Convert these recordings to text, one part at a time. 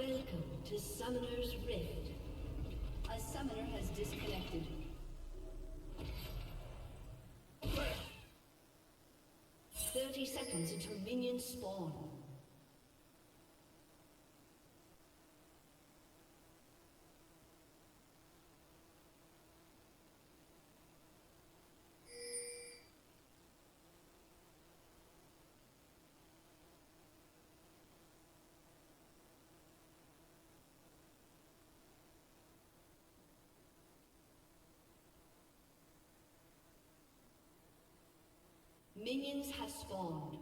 Welcome to Summoner's Rift. A summoner has disconnected. There. 30 seconds until minions spawn. Minions have spawned.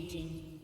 Dominating.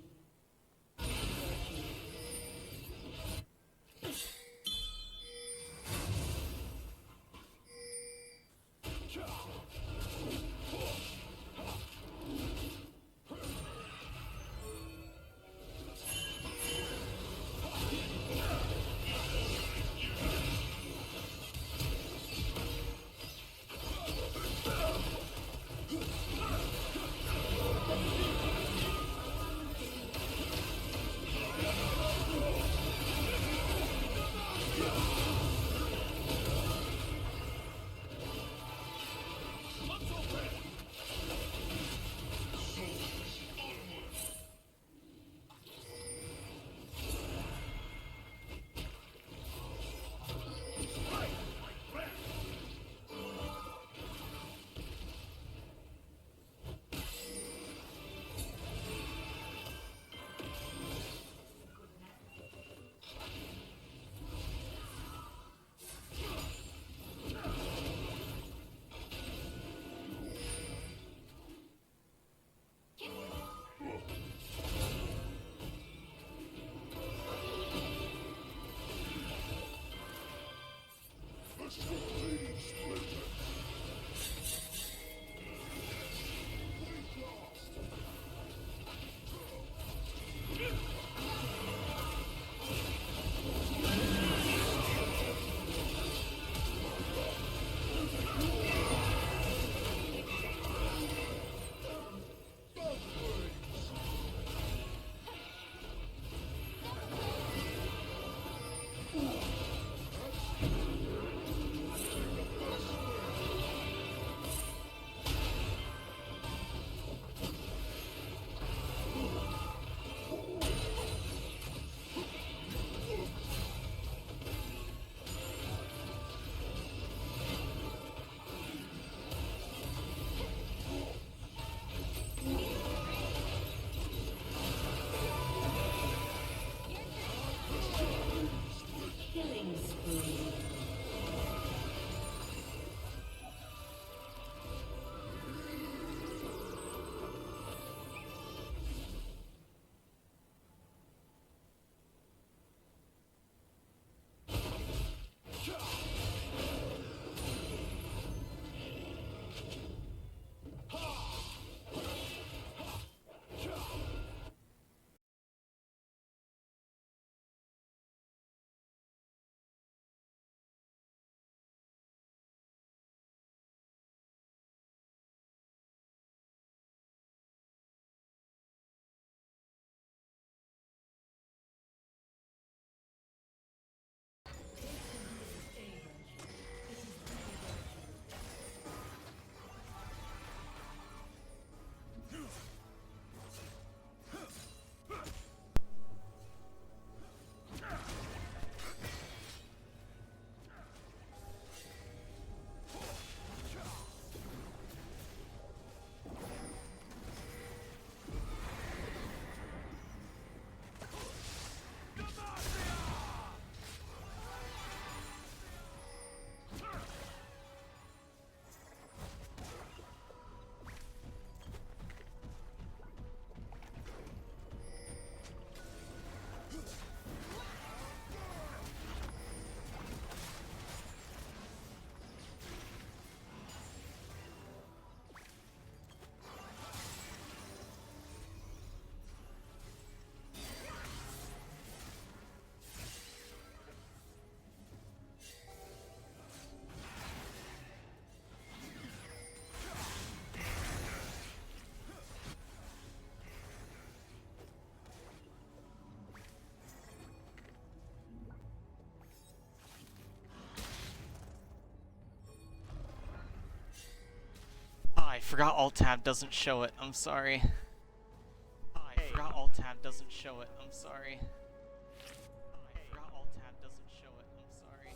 I forgot Alt Tab doesn't show it. I'm sorry. I forgot Alt Tab doesn't show it. I'm sorry. I forgot Alt Tab doesn't show it. I'm sorry.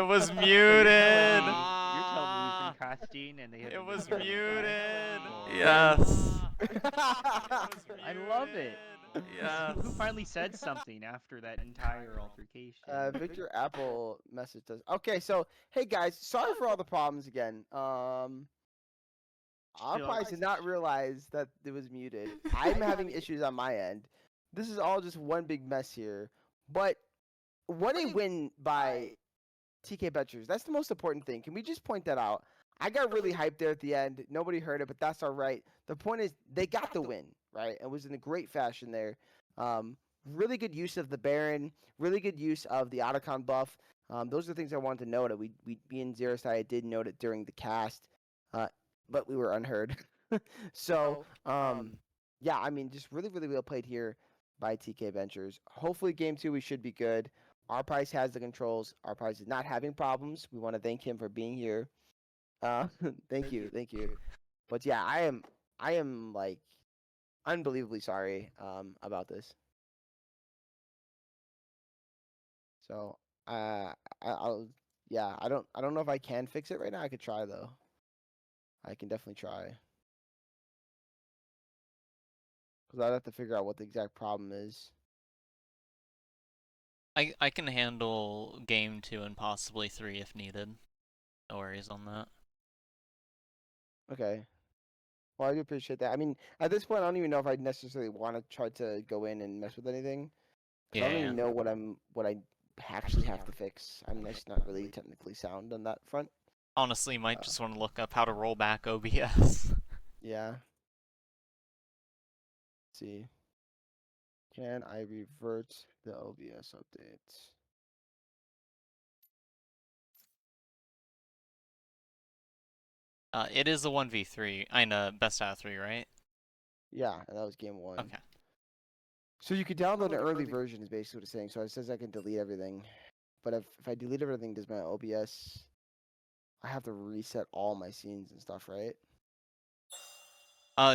It was So muted. you're telling me we've been casting and they It haven't was been hearing muted. us? Yes. I love it. Yes. Who finally said something after that entire altercation? Victor Apple messaged us. Okay, so hey guys, sorry for all the problems again. Our Chill. price did not realize that it was muted. I'm having issues on my end. This is all just one big mess here. But what a win by TK Betchers. That's the most important thing. Can we just point that out? I got really hyped there at the end. Nobody heard it, but that's all right. The point is they got the win, right? It was in a great fashion there. Really good use of the Baron. Really good use of the Otacon buff. Those are the things I wanted to note. We me and Zero Side did note it during the cast, but we were unheard. So yeah, I mean, just really well played here by TK Ventures. Hopefully, game 2 we should be good. Our price has the controls. Our price is not having problems. We want to thank him for being here. Thank you. But yeah, I am like unbelievably sorry about this. So I'll yeah, I don't know if I can fix it right now. I could try though. I can definitely try. Because I'd have to figure out what the exact problem is. I can handle game 2 and possibly 3 if needed. No worries on that. Okay. Well, I do appreciate that. I mean, at this point, I don't even know if I necessarily want to try to go in and mess with anything. Because I don't even know what I actually have to fix. I'm just not really technically sound on that front. Honestly, you might just want to look up how to roll back OBS. Yeah. Let's see. Can I revert the OBS updates? It is a 1v3. I know, best out of 3, right? Yeah, that was game 1. Okay. So you could download an early version is basically what it's saying. So it says I can delete everything. But if I delete everything, does my OBS... I have to reset all my scenes and stuff, right?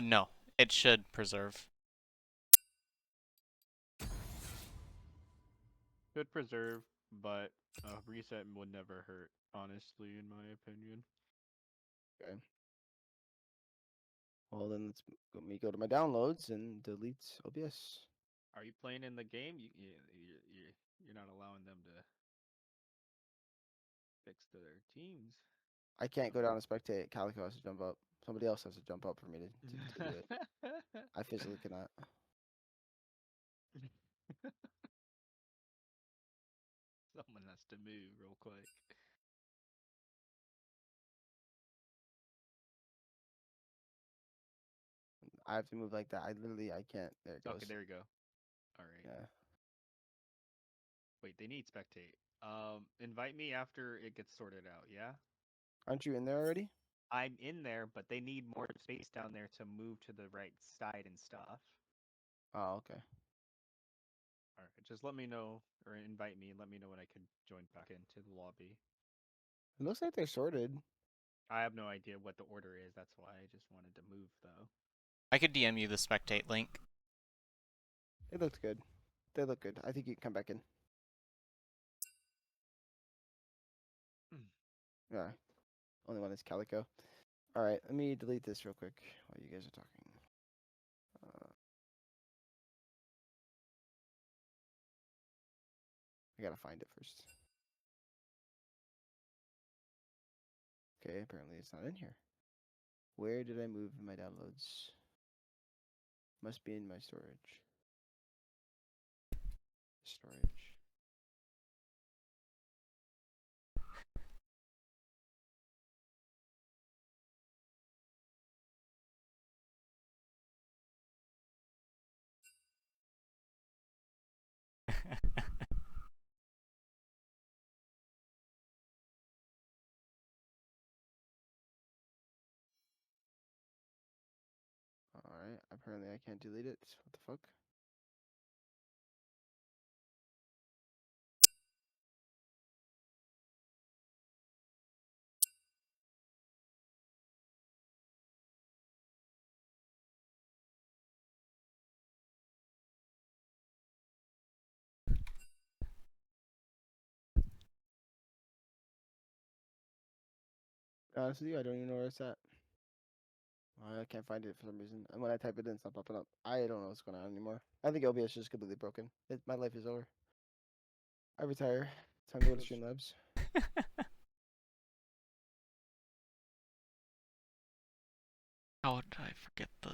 No. It should preserve. Should preserve, but a reset would never hurt, honestly, in my opinion. Okay. Well, then let me go to my downloads and delete OBS. Are you playing in the game? You're not allowing them to fix their teams. I can't go down and spectate. Calico has to jump up. Somebody else has to jump up for me to do it. I physically cannot. Someone has to move real quick. I have to move like that. I can't. There it goes. Okay, there you go. All right. Yeah. Wait, they need spectate. Invite me after it gets sorted out, yeah? Aren't you in there already? I'm in there, but they need more space down there to move to the right side and stuff. Oh, okay. Alright, just let me know, or invite me and let me know when I can join back into the lobby. It looks like they're sorted. I have no idea what the order is, that's why I just wanted to move, though. I could DM you the spectate link. It looks good. They look good. I think you can come back in. Yeah. Only one is Calico. All right, let me delete this real quick while you guys are talking. I gotta find it first. Okay, apparently it's not in here. Where did I move my downloads? Must be in my storage. Storage. Alright, apparently I can't delete it. What the fuck? Honestly, I don't even know where it's at. I can't find it for some reason. And when I type it in, it's not popping up. I don't know what's going on anymore. I think OBS is just completely broken. My life is over. I retire. Time to go to Streamlabs. How did I forget the...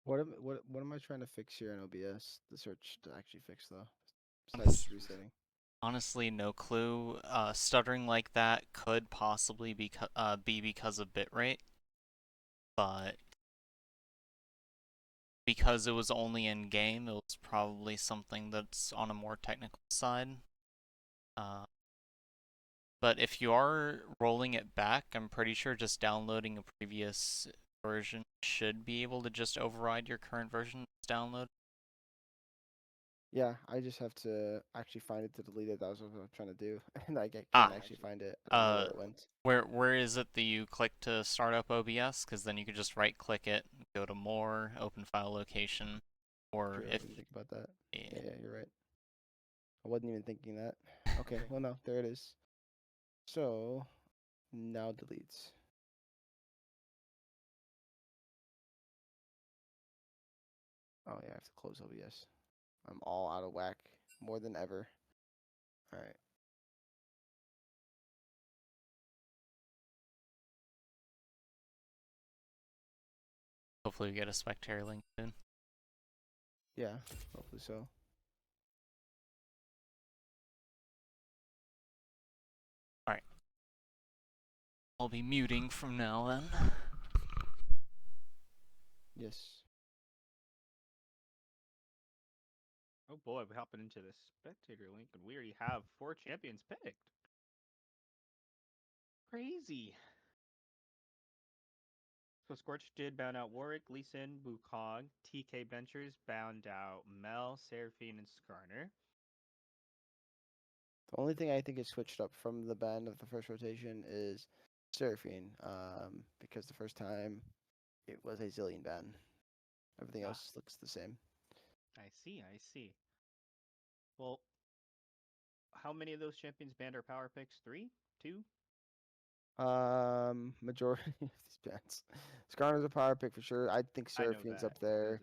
What am I trying to fix here in OBS? The search to actually fix though. Besides Honest- just resetting. Honestly, no clue. Stuttering like that could possibly be because of bitrate, but because it was only in game, it was probably something that's on a more technical side. But if you are rolling it back, I'm pretty sure just downloading a previous version should be able to just override your current version that's downloaded. Yeah, I just have to actually find it to delete it. That was what I'm trying to do, and I can't Ah, actually find it. I don't know where it went. Where is it that you click to start up OBS? Because then you could just right click it, go to more, open file location, or True, I if didn't think about that. yeah. Yeah, you're right. I wasn't even thinking that. Okay, well no, there it is. So now deletes. Oh yeah, I have to close OBS. I'm all out of whack, more than ever. All right. Hopefully we get a spectator link soon. Yeah, hopefully so. Alright. I'll be muting from now then. Yes. Oh boy, we're hopping into the spectator link, and we already have 4 champions picked. Crazy. So Scorch did bound out Warwick, Lee Sin, Wukong, TK Benchers bound out Mel, Seraphine, and Skarner. The only thing I think is switched up from the band of the first rotation is Seraphine, because the first time it was a Zillion ban. Everything Ah. else looks the same. I see, I see. Well, how many of those champions banned are power picks? 3? 2? Majority of these bans. Skarner's a power pick for sure. I think I know Seraphine's that. up there.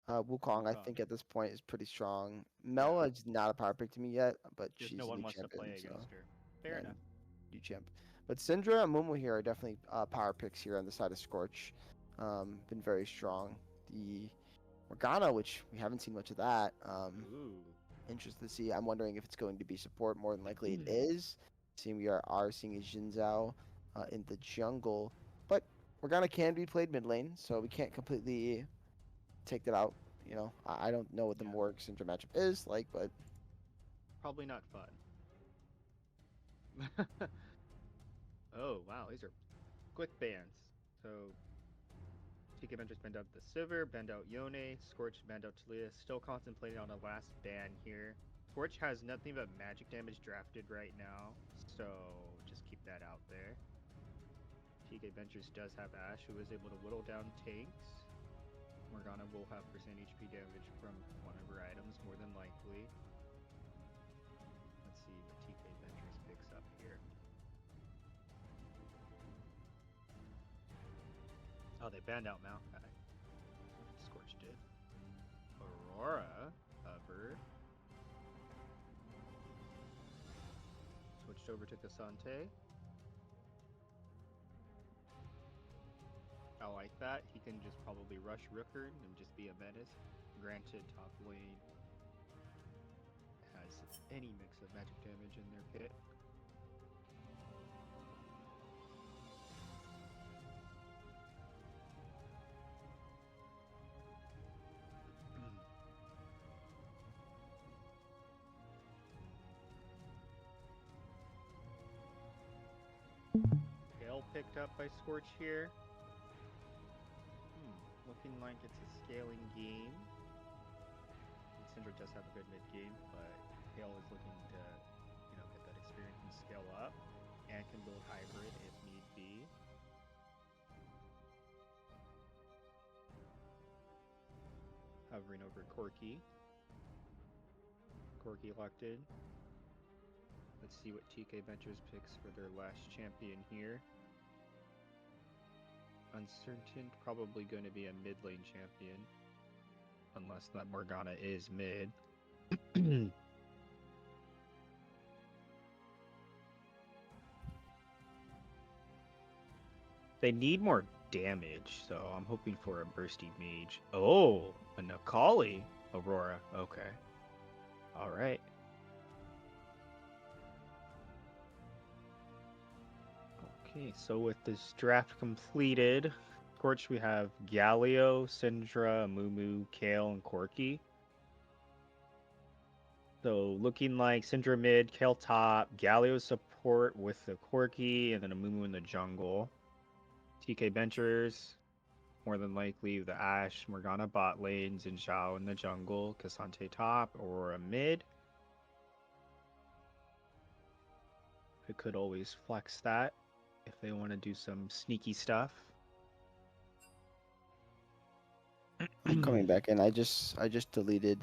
Wukong, I Wukong. think at this point is pretty strong. Mela is not a power pick to me yet, but Just she's no a one new wants to champion, play so against her. Fair yeah, enough. new champ. But Syndra and Mumu here are definitely power picks here on the side of Scorch. Been very strong. The Morgana, which we haven't seen much of that. Ooh. Interested to see. I'm wondering if it's going to be support. More than likely it is. Seeing we are seeing a Xin Zhao in the jungle. But Morgana can be played mid lane, so we can't completely take that out. You know, I don't know what the Yeah. Morg Syndra matchup is like, but Probably not fun. Oh, wow. These are quick bans. So, TK Benchers banned out the Sivir, banned out Yone, Scorch banned out Talia. Still contemplating on a last ban here. Scorch has nothing but magic damage drafted right now, so just keep that out there. TK Benchers does have Ashe, who is able to whittle down tanks. Morgana will have percent HP damage from one of her items, more than likely. Let's see what TK Benchers picks up here. Oh, they banned out Maokai. Scorch did. Aurora, hover. Switched over to Cassante. I like that. He can just probably rush Rookern and just be a menace. Granted, top lane has any mix of magic damage in their kit. picked up by Scorch here. Looking like it's a scaling game. Syndra does have a good mid game, but Kale is looking to, get that experience and scale up, and can build hybrid if need be. Hovering over Corki. Corki locked in. Let's see what TK Ventures picks for their last champion here. Uncertain, probably going to be a mid lane champion. Unless that Morgana is mid. They need more damage, so I'm hoping for a bursty mage. Oh, a Nakali Aurora. Okay. Alright. Okay, so with this draft completed, Scorch, we have Galio, Syndra, Mumu, Kale, and Corki. So looking like Syndra mid, Kale top, Galio support with the Corki, and then a Mumu in the jungle. TK benchers, more than likely the Ashe, Morgana bot lanes, and Zhao in the jungle, Cassante top, or a mid. They could always flex that if they want to do some sneaky stuff. I'm coming back in. I just deleted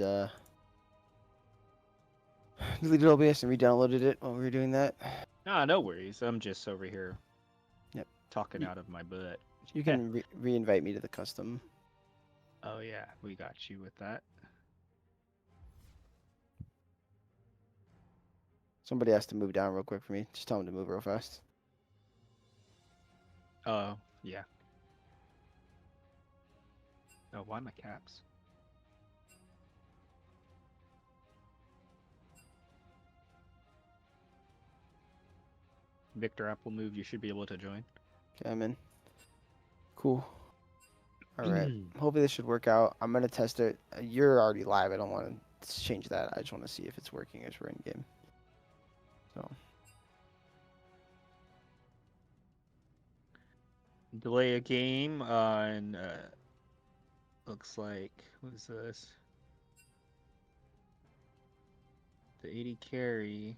deleted OBS and re-downloaded it while we were doing that. Ah, no worries. I'm just over here Yep. talking out of my butt. You can re-invite me to the custom. Oh yeah, we got you with that. Somebody has to move down real quick for me. Just tell them to move real fast. Oh, yeah. Oh, why my caps? Victor Apple move, you should be able to join. Okay, I'm in. Cool. All right. Hopefully this should work out. I'm gonna test it. You're already live. I don't want to change that. I just want to see if it's working as we're in game. So Delay a game on, looks like, what is this? The 80 carry,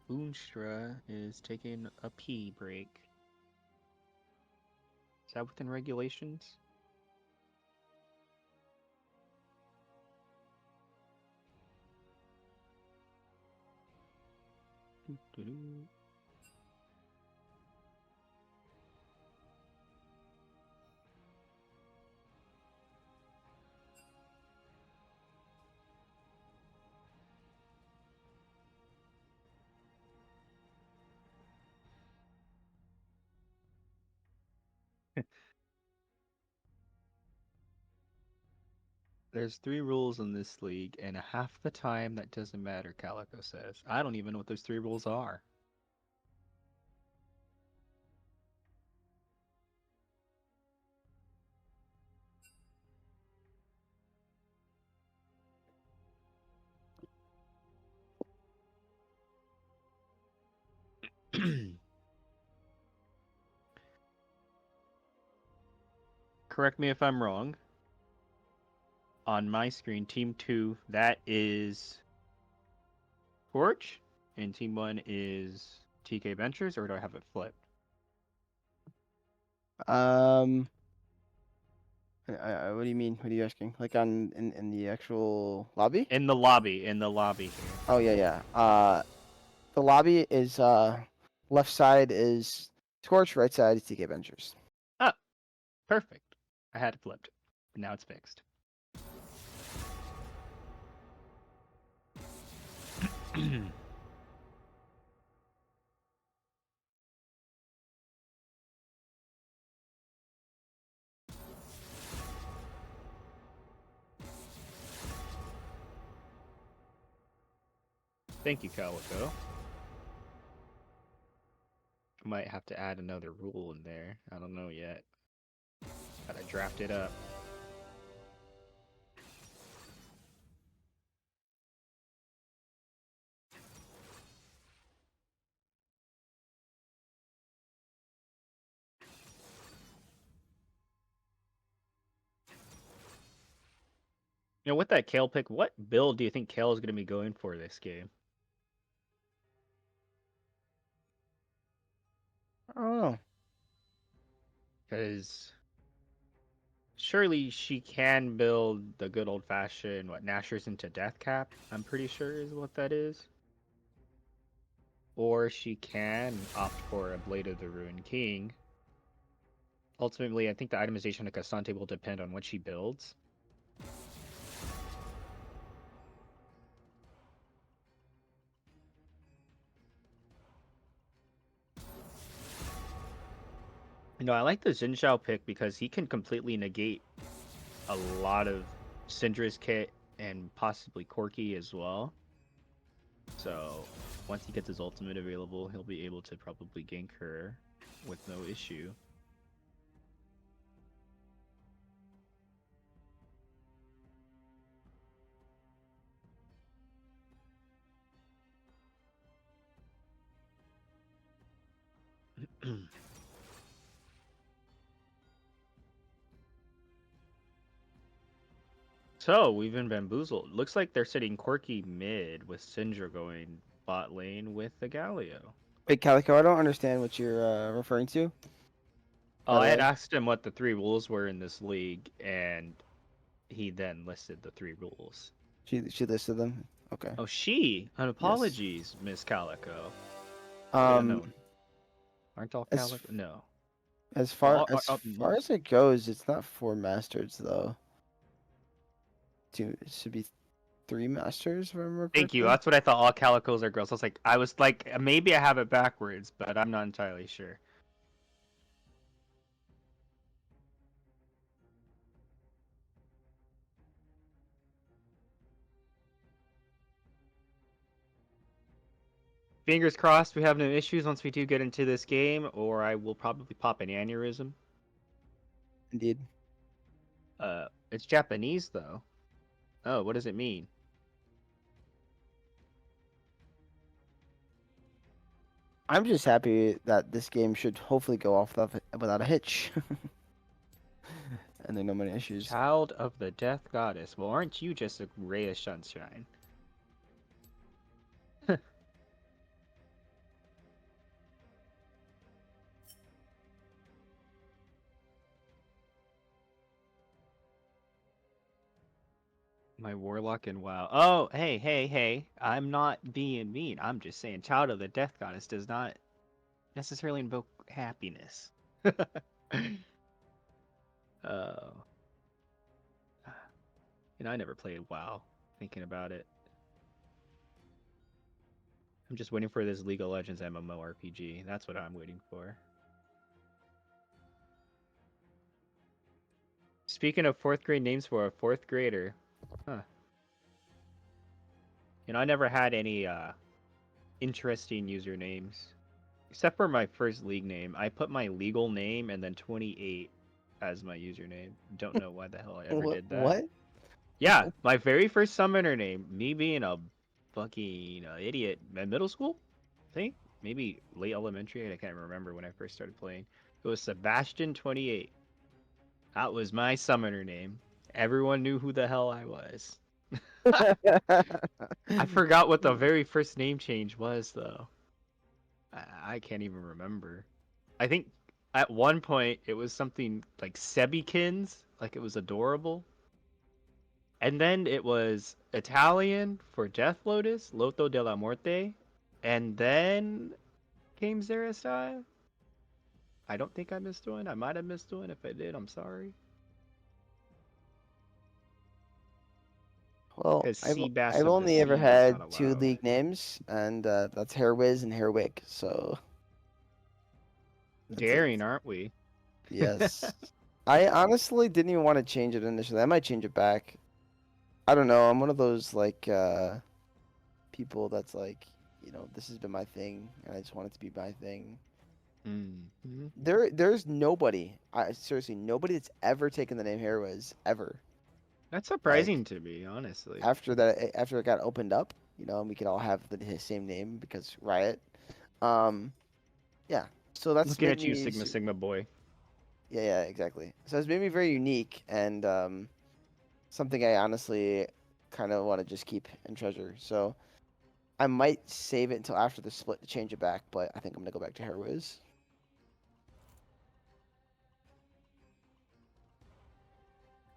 Boonstra is taking a pee break. Is that within regulations? Doo-doo-doo. There's 3 rules in this league, and half the time that doesn't matter, Calico says. I don't even know what those 3 rules are. Correct me if I'm wrong. On my screen, Team 2, that is Scorch, and Team 1 is TK Ventures, or do I have it flipped? what do you mean? What are you asking? Like in the actual lobby? In the lobby here. Oh yeah. The lobby is left side is Scorch, right side is TK Ventures. Ah, perfect. I had it flipped. Now it's fixed. Thank you, Calico. I might have to add another rule in there. I don't know yet. Gotta draft it up. You know, with that Kale pick, what build do you think Kale is going to be going for this game? I don't know. Because surely she can build the good old fashioned Nashers into Death Cap. I'm pretty sure is what that is. Or she can opt for a Blade of the Ruined King. Ultimately, I think the itemization of Cassante will depend on what she builds. You know, I like the Xin pick because he can completely negate a lot of Syndra's kit and possibly Corki as well. So once he gets his ultimate available, he'll be able to probably gank her with no issue. So we've been bamboozled. Looks like they're sitting Corki mid with Syndra going bot lane with the Galio. Wait, Calico, I don't understand what you're referring to. Oh, By the I had way, asked him what the 3 rules were in this league, and he then listed the 3 rules. she listed them. Okay. Oh, she? Yes. Apologies, Miss Calico. Way to Um, know. Aren't all as Calico? No. as far Well, as far no. as it goes, it's not 4 masters though. It should be 3 masters, if I remember Thank you. correctly. That's what I thought. All Calicos are girls. I was like, maybe I have it backwards, but I'm not entirely sure. Fingers crossed we have no issues once we do get into this game, or I will probably pop an aneurysm. Indeed. It's Japanese though. Oh, what does it mean? I'm just happy that this game should hopefully go off without a hitch. And there are no many issues. Child of the Death Goddess. Well, aren't you just a ray of sunshine? My warlock and WoW. Oh, hey. I'm not being mean. I'm just saying Child of the Death Goddess does not necessarily invoke happiness. Oh. I never played WoW, thinking about it. I'm just waiting for this League of Legends MMORPG. That's what I'm waiting for. Speaking of 4th grade names for a 4th grader. Huh. I never had any interesting usernames. Except for my first league name. I put my legal name and then 28 as my username. Don't know why the hell I ever did that. What? Yeah, my very first summoner name, me being a fucking idiot in middle school, I think. Maybe late elementary, I can't remember when I first started playing. It was Sebastian28. That was my summoner name. Everyone knew who the hell I was. I forgot what the very first name change was, though. I can't even remember. I think at one point it was something like Sebikins, like it was adorable. And then it was Italian for Death Lotus, Loto della Morte. And then came Xerastai. I don't think I missed one. I might have missed one. If I did, I'm sorry. Well, Because I've Seabass of the only ever Sea is not had 2 allowed. league names, and that's Hair Wiz and Hair Wig. So that's it. Daring, aren't we? Yes. I honestly didn't even want to change it initially. I might change it back. I don't know. I'm one of those like people that's like, this has been my thing, and I just want it to be my thing. Mm-hmm. There's nobody. Seriously, nobody that's ever taken the name Hair Wiz ever. That's Like surprising to me, honestly. after it got opened up, and we could all have his same name because Riot. Um, yeah. So that's Looking made at you, me. Sigma boy. Yeah, yeah, exactly. So it's made me very unique, and something I honestly kind of want to just keep and treasure. So I might save it until after the split to change it back, but I think I'm gonna go back to Hair Whiz.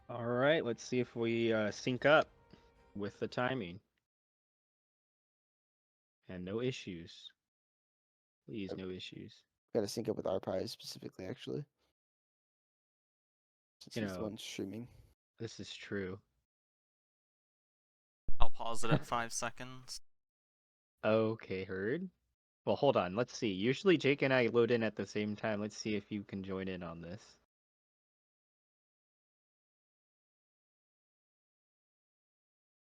All right, let's see if we sync up with the timing. And no issues. Please, no issues. Gotta sync up with Arpie specifically, actually, since You he's the know, one streaming. this is true. I'll pause it at 5 seconds. Okay, heard. Well, hold on. Let's see. Usually Jake and I load in at the same time. Let's see if you can join in on this.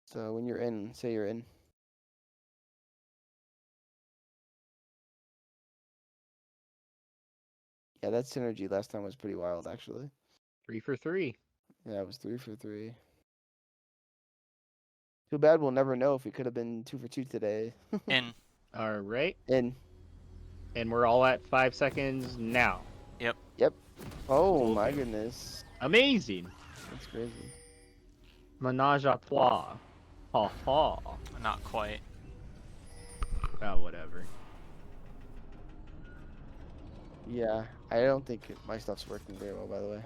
So when you're in, say you're in. Yeah, that synergy last time was pretty wild, actually. 3 for 3. Yeah, it was 3 for 3. Too bad we'll never know if we could have been 2 for 2 today. In. All right. In. And we're all at 5 seconds now. Yep. Yep. Oh my Okay. goodness. Amazing. That's crazy. Menage a trois. Ha ha. Not quite. Oh, whatever. Yeah, I don't think my stuff's working very well, by the way.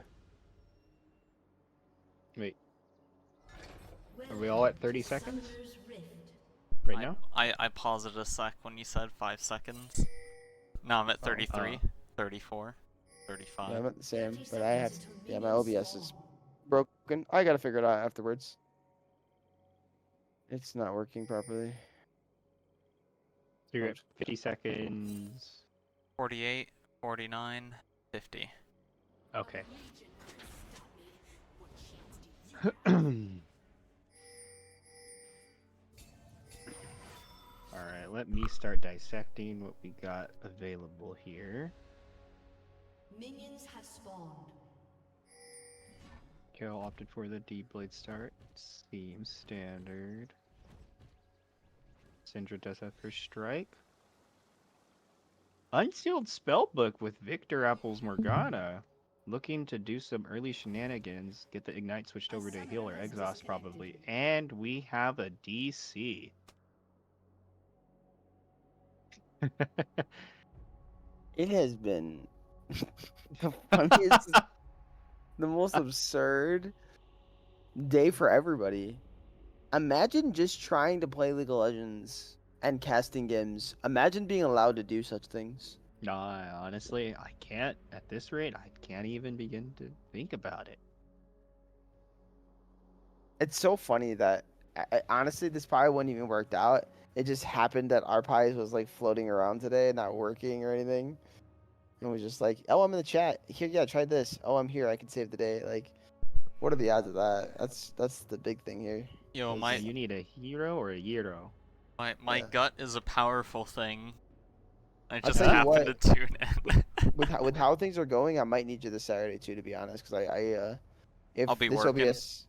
Wait, are we all at 30 seconds? Summoner's Rift. Right now? I paused it a sec when you said 5 seconds. Now I'm at 33, 34, 35. Yeah, I'm at the same, 30 but I have. seconds until Yeah, my minions OBS is spawn. broken. I gotta figure it out afterwards. It's not working properly. So you're at 50 seconds. 48, 49, 50. Okay. Alright, let me start dissecting what we got available here. Minions have spawned. Carol opted for the D-Blade start. Seems standard. Syndra does have first strike. Unsealed Spellbook with Victor Apple's Morgana. Looking to do some early shenanigans. Get the Ignite switched over to heal or exhaust probably. And we have a DC. It has been the funniest, the most absurd day for everybody. Imagine just trying to play League of Legends and casting games. Imagine being allowed to do such things. Nah, honestly, I can't. At this rate, I can't even begin to think about it. It's so funny that honestly, this probably wouldn't even worked out. It just happened that our pies was like floating around today, not working or anything, and was just like, "Oh, I'm in the chat. Here, yeah, try this. Oh, I'm here. I can save the day." Like, what are the odds of that? That's the big thing here. Yo, is- So you need a hero or a hero? my Yeah. gut is a powerful thing. I I'll just tell you happened what, to tune in. with how things are going, I might need you this Saturday too, to be honest, because if I'll be this working. OBS,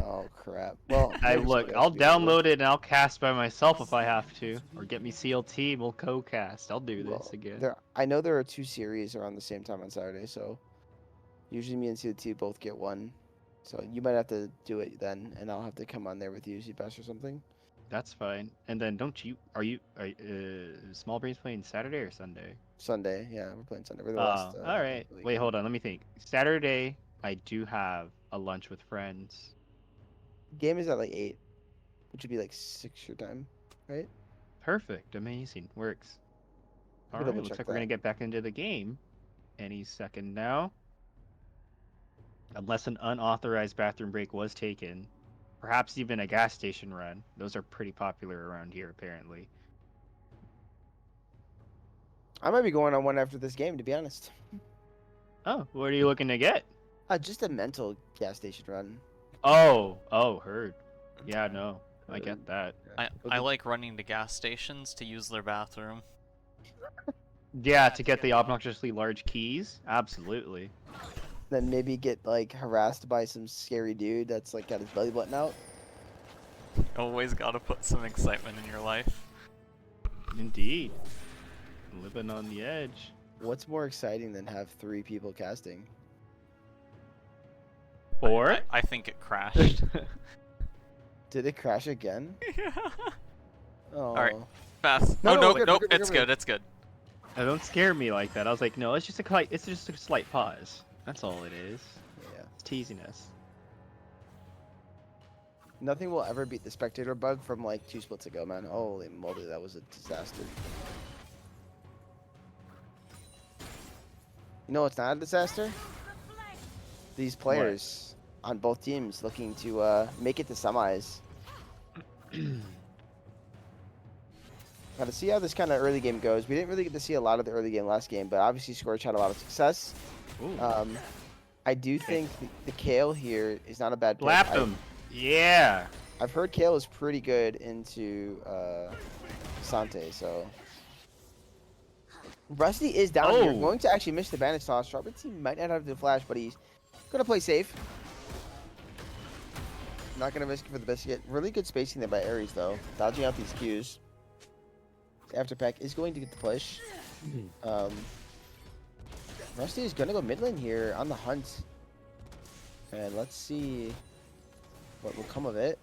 oh crap. Well, I maybe look, somebody else I'll will be able to. download it and I'll cast by myself if I have to, or get me CLT. We'll co-cast. I'll do this Well, again. I know there are 2 series around the same time on Saturday, so usually me and CT both get one. So you might have to do it then, and I'll have to come on there with you, CPass or something. That's fine. And then don't you? Are Small Brains playing Saturday or Sunday? Sunday, yeah, we're playing Sunday. We're the Oh, last. all right. of the Wait, weekend. hold on. Let me think. Saturday, I do have a lunch with friends. Game is at like 8, which would be like 6 your time, right? Perfect. Amazing. Works. I All could right. double Looks check like we're gonna that. get back into the game any second now. Unless an unauthorized bathroom break was taken. Perhaps even a gas station run. Those are pretty popular around here, apparently. I might be going on one after this game, to be honest. Oh, what are you looking to get? Just a mental gas station run. Oh, heard. Yeah, no, I get that. I like running to gas stations to use their bathroom. Yeah, to get the obnoxiously large keys? Absolutely. Then maybe get like harassed by some scary dude that's like got his belly button out. Always gotta put some excitement in your life. Indeed. Living on the edge. What's more exciting than have 3 people casting? 4. I think it crashed. Did it crash again? Yeah. Oh. Alright, fast. No, Oh no, no, we're good, nope, we're good, it's we're good. good, it's good. Don't scare me like that. I was like, no, it's just a slight pause. That's all it is. Yeah. It's teasing us. Nothing will ever beat the spectator bug from like 2 splits ago, man. Holy moly, that was a disaster. You know what's not a disaster? These players on both teams looking to make it to semis. Now to see how this kind of early game goes, we didn't really get to see a lot of the early game last game, but obviously Scorch had a lot of success. Ooh. I do think the Kale here is not a bad pick. Slapped him. Yeah. I've heard Kale is pretty good into Sante, so. Rusty is down here. Oh. Going to actually miss the bandage toss. Strawberry team might not have the flash, but he's going to play safe. Not going to risk it for the biscuit. Really good spacing there by Ares, though. Dodging out these Qs. Afterpack is going to get the push. Rusty is going to go mid lane here on the hunt. And let's see what will come of it.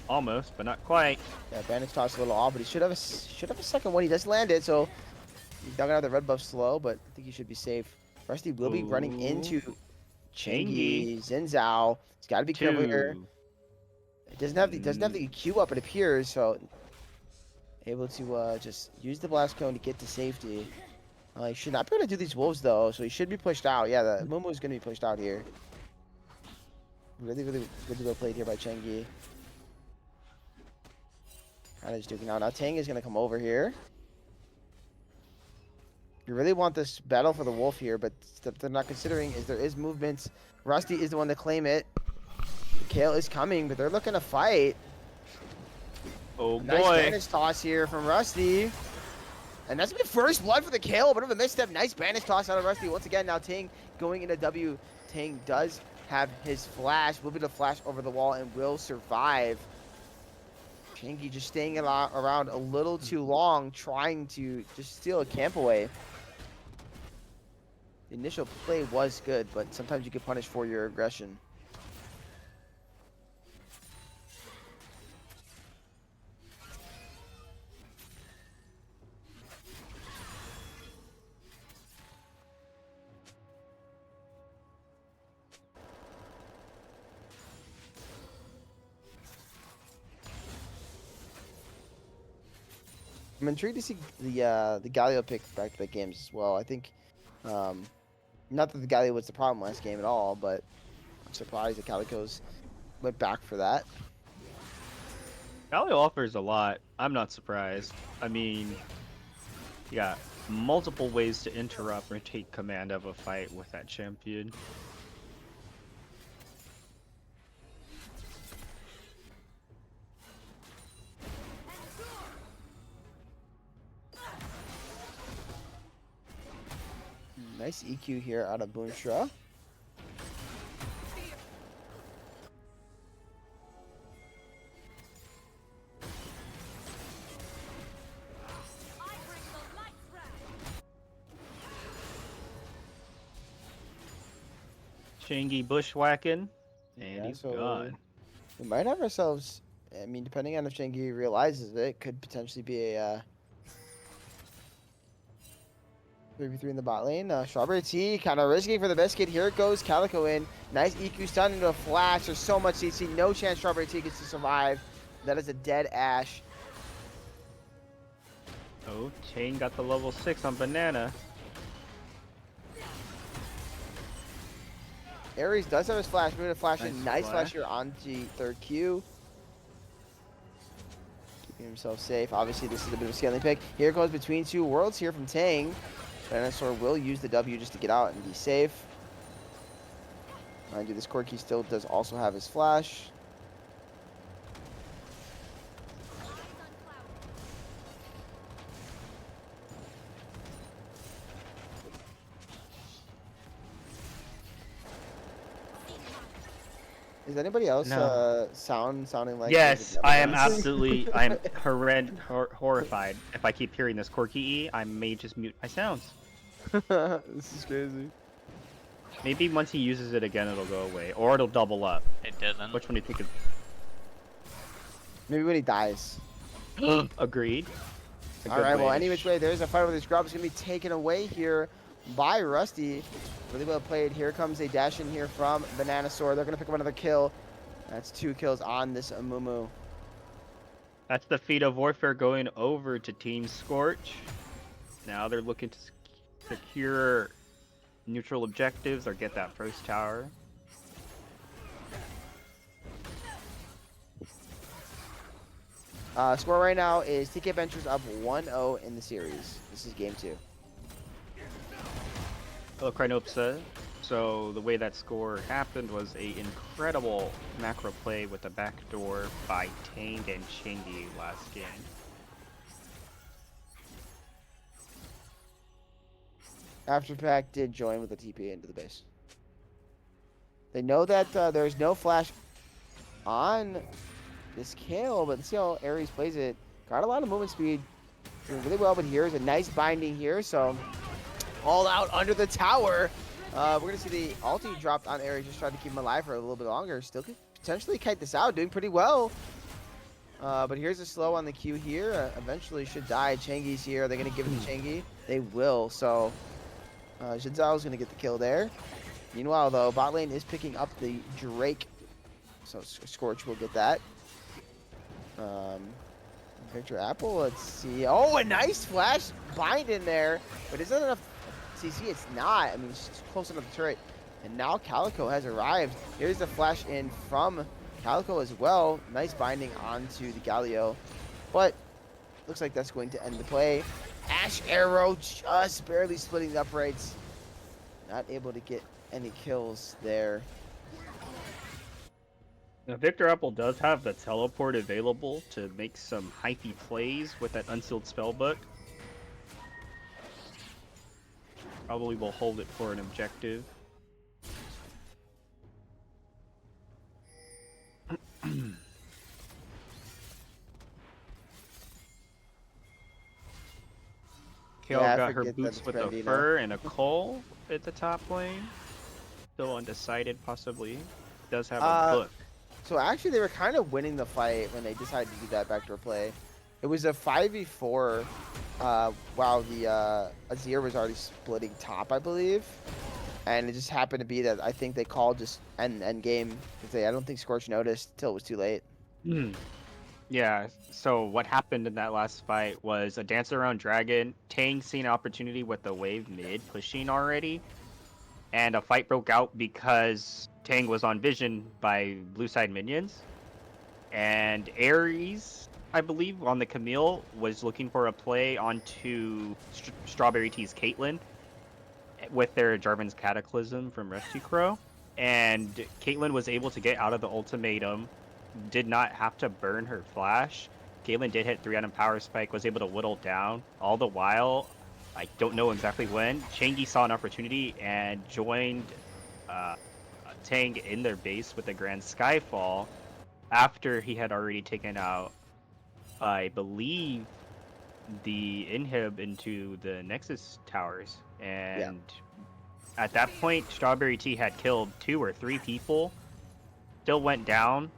Almost, but not quite. Yeah, bandage toss a little off, but he should have a second one. He does land it, so he's not gonna have the red buff slow, but I think he should be safe. Rusty will be running into Chingy. Zinzao. He's got to be careful here. It doesn't have the Q up, it appears, so able to just use the blast cone to get to safety. He should not be able to do these wolves though, so he should be pushed out. Yeah, the Mumu is gonna be pushed out here. Really, really well played here by Chingy. Kind of just duking out. Now Tang is going to come over here. You really want this battle for the wolf here, but what they're not considering is there is movement. Rusty is the one to claim it. Kale is coming, but they're looking to fight. Oh Nice boy. bandage toss here from Rusty. And that's been first blood for the Kale. Bit of a misstep. Nice bandage toss out of Rusty. Once again, now Tang going into W. Tang does have his flash. Will be able to flash over the wall and will survive. Chingy just staying around a little too long, trying to just steal a camp away. The initial play was good, but sometimes you get punished for your aggression. I'm intrigued to see the Galio pick back-to-back games as well. I think, not that the Galio was the problem last game at all, but I'm surprised the Calicos went back for that. Galio offers a lot. I'm not surprised. I mean, you got multiple ways to interrupt or take command of a fight with that champion. Nice EQ here out of Boonstra. Shingy bushwhacking, and Yeah, he's so gone. we might have ourselves, I mean, depending on if Shingy realizes it, could potentially be a 3v3 in the bot lane. Strawberry Tea kind of risking for the biscuit. Here it goes. Calico in. Nice EQ stun into a flash. There's so much CC. No chance Strawberry Tea gets to survive. That is a dead Ash. Oh, Chain got the level 6 on Banana. Ares does have his flash. Moving to flash in. Nice Nice flash flash. here onto third Q. Keeping himself safe. Obviously, this is a bit of a scaling pick. Here goes between two worlds here from Tang. Dinosaur will use the W just to get out and be safe. Mind you, this Corki still does also have his flash. Is anybody else No. sounding like? Yes, I am absolutely. I'm horrified. If I keep hearing this Corky E, I may just mute my sounds. This is crazy. Maybe once he uses it again, it'll go away, or it'll double up. It didn't. Which one do you think? Maybe when he dies. Agreed. All right, well, any which way, there's a fight with this grub. It's going to be taken away here by Rusty. Really well played. Here comes a dash in here from Bananasaur. They're going to pick up another kill. That's 2 kills on this Amumu. That's the feat of warfare going over to Team Scorch. Now they're looking to secure neutral objectives or get that first tower. Score right now is TK Ventures up 1-0 in the series. This is game 2. Hello, Krynopsa. So the way that score happened was a incredible macro play with a backdoor by Tehm and Chingy last game. Afterpack did join with the TP into the base. They know that there's no flash on this kill, but let's see how Ares plays it. Got a lot of movement speed. Doing really well, but here's a nice binding here, so all out under the tower. We're going to see the ulti dropped on Ares, just trying to keep him alive for a little bit longer. Still could potentially kite this out, doing pretty well. But here's a slow on the Q here. Eventually should die. Changi's here. Are they going to give it to Changi? They will, so Shinzao's going to get the kill there. Meanwhile, though, bot lane is picking up the Drake, so Scorch will get that. Victor Apple, let's see. Oh, a nice flash bind in there, but is that enough CC? It's not. I mean, it's close enough to turret. And now Calico has arrived. Here's the flash in from Calico as well. Nice binding onto the Galio, but looks like that's going to end the play. Ash Arrow just barely splitting the uprights. Not able to get any kills there. Now, Victor Apple does have the teleport available to make some hypey plays with that unsealed spellbook. Probably will hold it for an objective. Kale Yeah, I got her forget that boots it's with a Brandina. fur and a coal at the top lane. Still undecided, possibly. Does have a book. So actually, they were kind of winning the fight when they decided to do that backdoor play. It was a 5v4 while the Azir was already splitting top, I believe. And it just happened to be that I think they called just end game. I don't think Scorch noticed till it was too late. Yeah, so what happened in that last fight was a dance around dragon. Tang seen an opportunity with the wave mid pushing already. And a fight broke out because Tang was on vision by blue side minions. And Ares, I believe, on the Camille was looking for a play onto Strawberry Tea's Caitlyn with their Jarvan's Cataclysm from Rusty Crow. And Caitlyn was able to get out of the ultimatum, did not have to burn her flash. Caitlyn did hit 3-item power spike, was able to whittle down. All the while, I don't know exactly when, Changi saw an opportunity and joined Tang in their base with the Grand Skyfall after he had already taken out, I believe, the inhib into the Nexus towers. And at that point, Strawberry Tea had killed 2 or 3 people, still went down.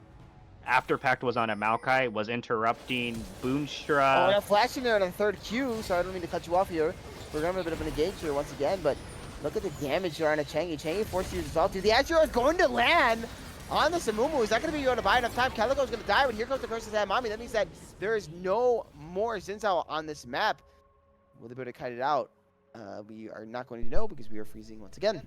After Pact was on a Maokai, was interrupting Boonstra. Oh, yeah, flashing there on a third Q, so I don't mean to cut you off here. We're going to have a bit of an engage here once again, but look at the damage there on a Changi. Changi forced to use his ulti. The Azure is going to land on the Samumu. He's not going to be able to buy enough time. Calico's going to die, but here comes the Curse of Mommy. That means that there is no more Xin on this map. Will they be able to kite it out? We are not going to know because we are freezing once again.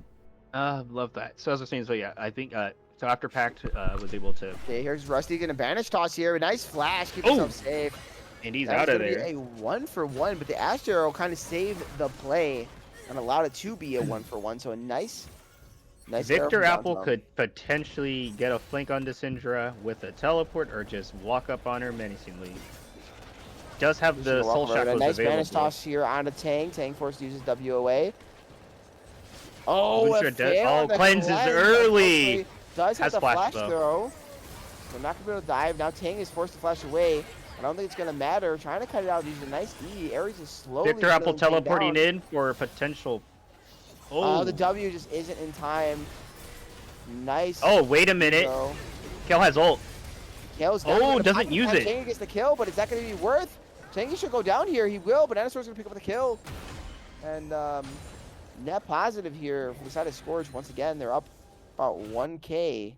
Love that. So as I was saying, so yeah, I think so after Pact was able to. Okay, here's Rusty gonna banish toss here. A nice flash, keep himself safe. And he's That out was of gonna there. be a 1-for-1, but the Ash Arrow kind of saved the play and allowed it to be a 1-for-1. So a nice arrow Victor from Apple downtown. could potentially get a flank on Syndra with a teleport or just walk up on her menacingly. Does have Just the gonna walk soul over it. A shackles nice available. banish toss here on a Tang. Tang forced to use his W away. Oh, Lucia a does- fail oh, on the cleanse is cleanse, early. unfortunately. Does have Has the flash, flash though. throw. So not gonna be able to dive. Now Tang is forced to flash away. I don't think it's gonna matter. Trying to cut it out. Use a nice E. Ares is slowly. Victor Apple whittling Tang teleporting down. in for a potential Oh, The W just isn't in time. Nice. Oh, wait a minute. Throw. Kale has ult. Kale's Oh, doesn't use it. Changi gets the kill, but is that going to be worth? Changi should go down here. He will, but Dinosaur's going to pick up the kill. And net positive here from the side of Scorch. Once again, they're up about 1K.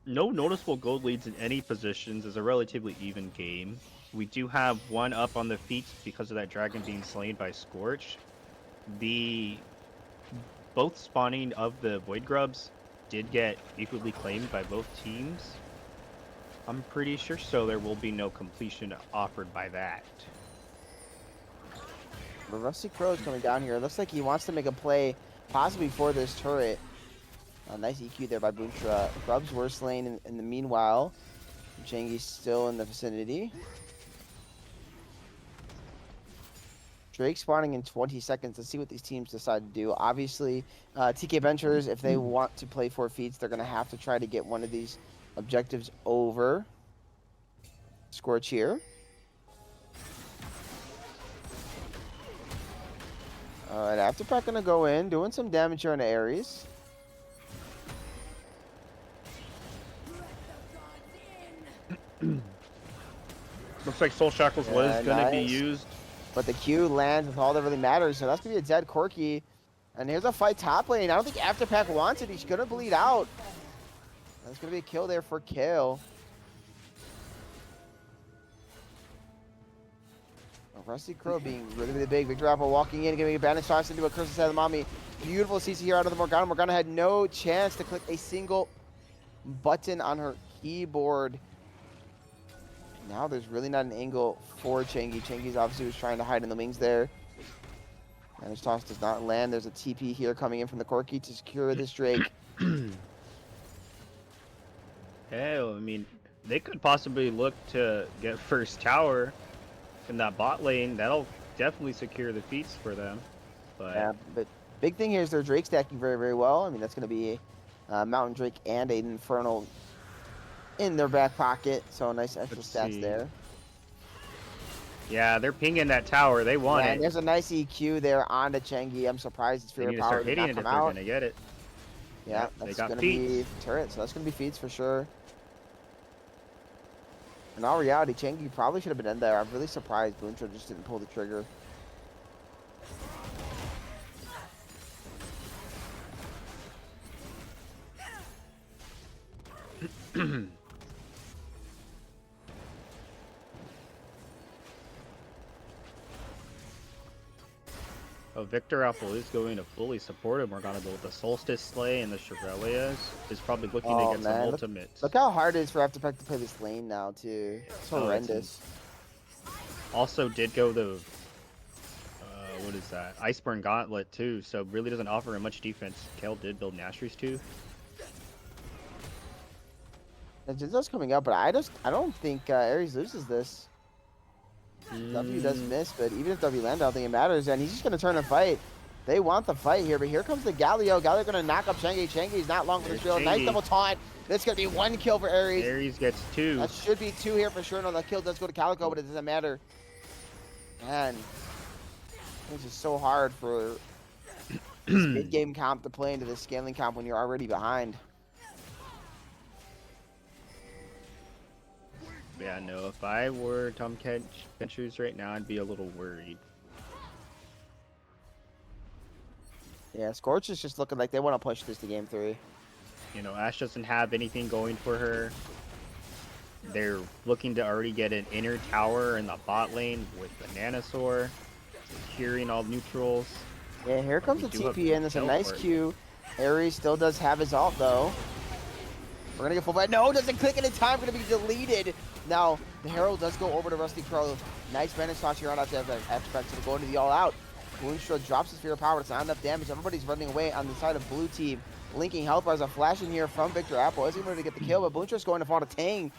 No noticeable gold leads in any positions. Is a relatively even game. We do have one up on the feet because of that dragon being slain by Scorch. Both spawning of the Void Grubs did get equally claimed by both teams. I'm pretty sure, so there will be no completion offered by that. The Rusty Crow is coming down here. It looks like he wants to make a play possibly for this turret. A nice EQ there by Boomstra. Grubs were slain in the meanwhile. Changi's still in the vicinity. Drake spawning in 20 seconds. Let's see what these teams decide to do. Obviously, TK Ventures, if they want to play for feats, they're going to have to try to get one of these objectives over. Scorch here. Alright, Afterpack going to go in, doing some damage here on Ares. Looks like Soul Shackles was going to be used. But the Q lands with all that really matters, so that's going to be a dead Corki. And here's a fight top lane. I don't think Afterpack wants it. He's going to bleed out. That's going to be a kill there for Kale. Rusty Crow being really, really big. Victor Apple walking in, giving a bandage toss into a Curse's Head of the Mommy. Beautiful CC here out of the Morgana. Morgana had no chance to click a single button on her keyboard. Now there's really not an angle for Changi. Changi's obviously was trying to hide in the wings there. And his toss does not land. There's a TP here coming in from the Corki to secure this Drake. Hell, I mean, they could possibly look to get first tower in that bot lane. That'll definitely secure the feats for them. But yeah, but big thing here is their Drake stacking very, very well. I mean, that's going to be a Mountain Drake and an Infernal in their back pocket, so nice extra stats there. Yeah, they're pinging that tower. They want it. And there's a nice EQ there onto Changi. I'm surprised it's Fear Power did not come out. Gonna get it. Yeah, that's gonna be turret, so that's gonna be feats for sure. In all reality, Changi probably should have been in there. I'm really surprised Boontra just didn't pull the trigger. Oh, Victor Apple is going to fully support him. We're gonna go with the Solstice Slay and the Chevaliers. Is probably looking to get some ultimates. Look how hard it is for Afterpack to play this lane now, too. It's horrendous. Also did go the what is that? Iceburn Gauntlet too, so really doesn't offer him much defense. Kale did build Nashries too. Jinzo's coming up, but I don't think Ares loses this. W does miss, but even if W lands, I don't think it matters. And he's just going to turn and fight. They want the fight here, but here comes the Galio. Galio going to knock up Changi. Changi's not long for this field. Nice double taunt. That's going to be one kill for Ares. Ares gets two. That should be two here for sure. No, that kill does go to Calico, but it doesn't matter. Man, this is so hard for this mid-game comp to play into this scaling comp when you're already behind. Yeah, no, if I were Tom Kentch right now, I'd be a little worried. Yeah, Scorch is just looking like they want to push this to game 3. You know, Ashe doesn't have anything going for her. They're looking to already get an inner tower in the bot lane with the Nanosaur, securing all neutrals. Yeah, here comes the TP in. There's a nice Q. Ares still does have his ult, though. We're gonna get full, but no, doesn't click in time. Gonna be deleted. Now the Herald does go over to Rusty Crow. Nice bandage toss here on after Afterpack to go into the all out. Boonstra drops his Sphere of Power. It's not enough damage. Everybody's running away on the side of blue team. Linking health bars. A flash in here from Victor Apple. Isn't able to get the kill, but Boonstra's going to fall to Tehm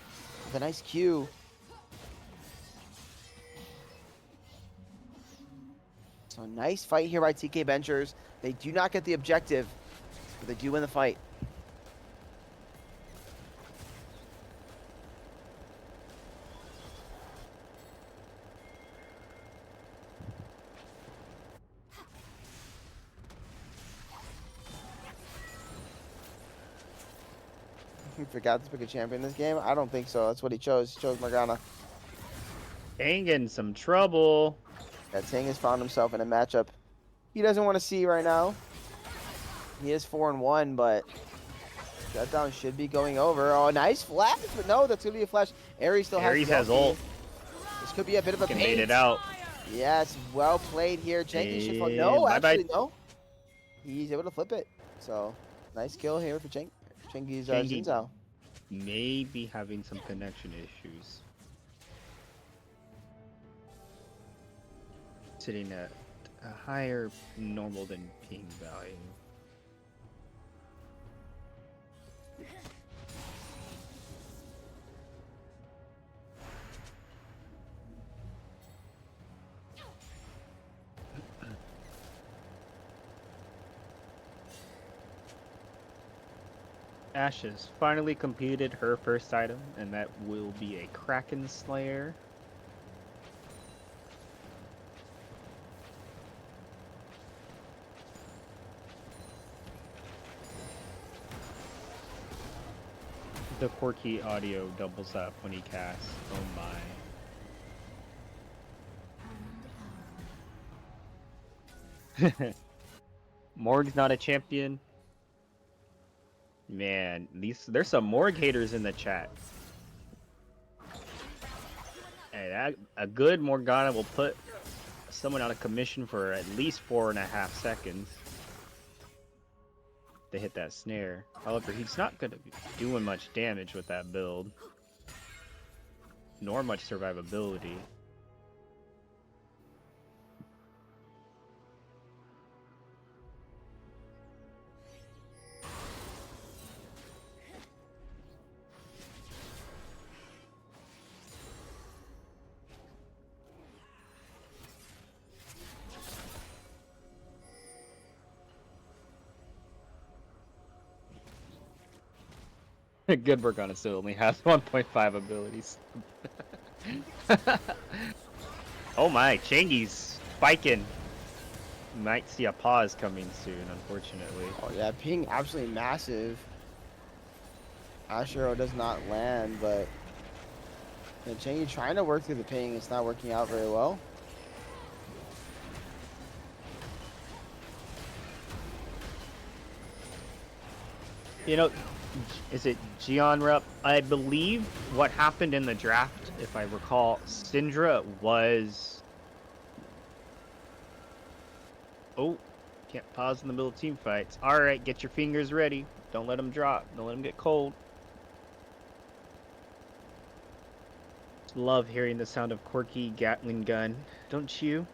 with a nice Q. So nice fight here by TK Ventures. They do not get the objective, but they do win the fight. He forgot to pick a champion this game? I don't think so. That's what he chose. He chose Morgana. Tehm in some trouble. Yeah, Tehm has found himself in a matchup he doesn't want to see right now. He is 4-1, but shutdown should be going over. Oh, nice flash, but no, that's going to be a flash. Ares still Ares has ult. This could be a bit of a Can pain. bait it out. Yes, well played here. Jenki should fall. And No, bye-bye. actually, no. He's able to flip it. So, nice kill here for Chengi's Chengi Zinzao. may be having some connection issues. Sitting at a higher normal than ping value. Ash has finally completed her first item, and that will be a Kraken Slayer. The quirky audio doubles up when he casts. Oh my. Morg's not a champion. Man, there's some Morg haters in the chat. And a good Morgana will put someone out of commission for at least 4.5 seconds. To hit that snare. However, he's not going to be doing much damage with that build. Nor much survivability. Good Morgana still only has 1.5 abilities. Oh my, Chengi's spiking. Might see a pause coming soon, unfortunately. Oh yeah, ping absolutely massive. Ashero does not land, but yeah, Chengi trying to work through the ping. It's not working out very well. You know, is it Gianrup? I believe what happened in the draft, if I recall, Syndra was... Oh, can't pause in the middle of team fights. Alright, get your fingers ready. Don't let them drop. Don't let them get cold. Love hearing the sound of quirky Gatling gun, don't you?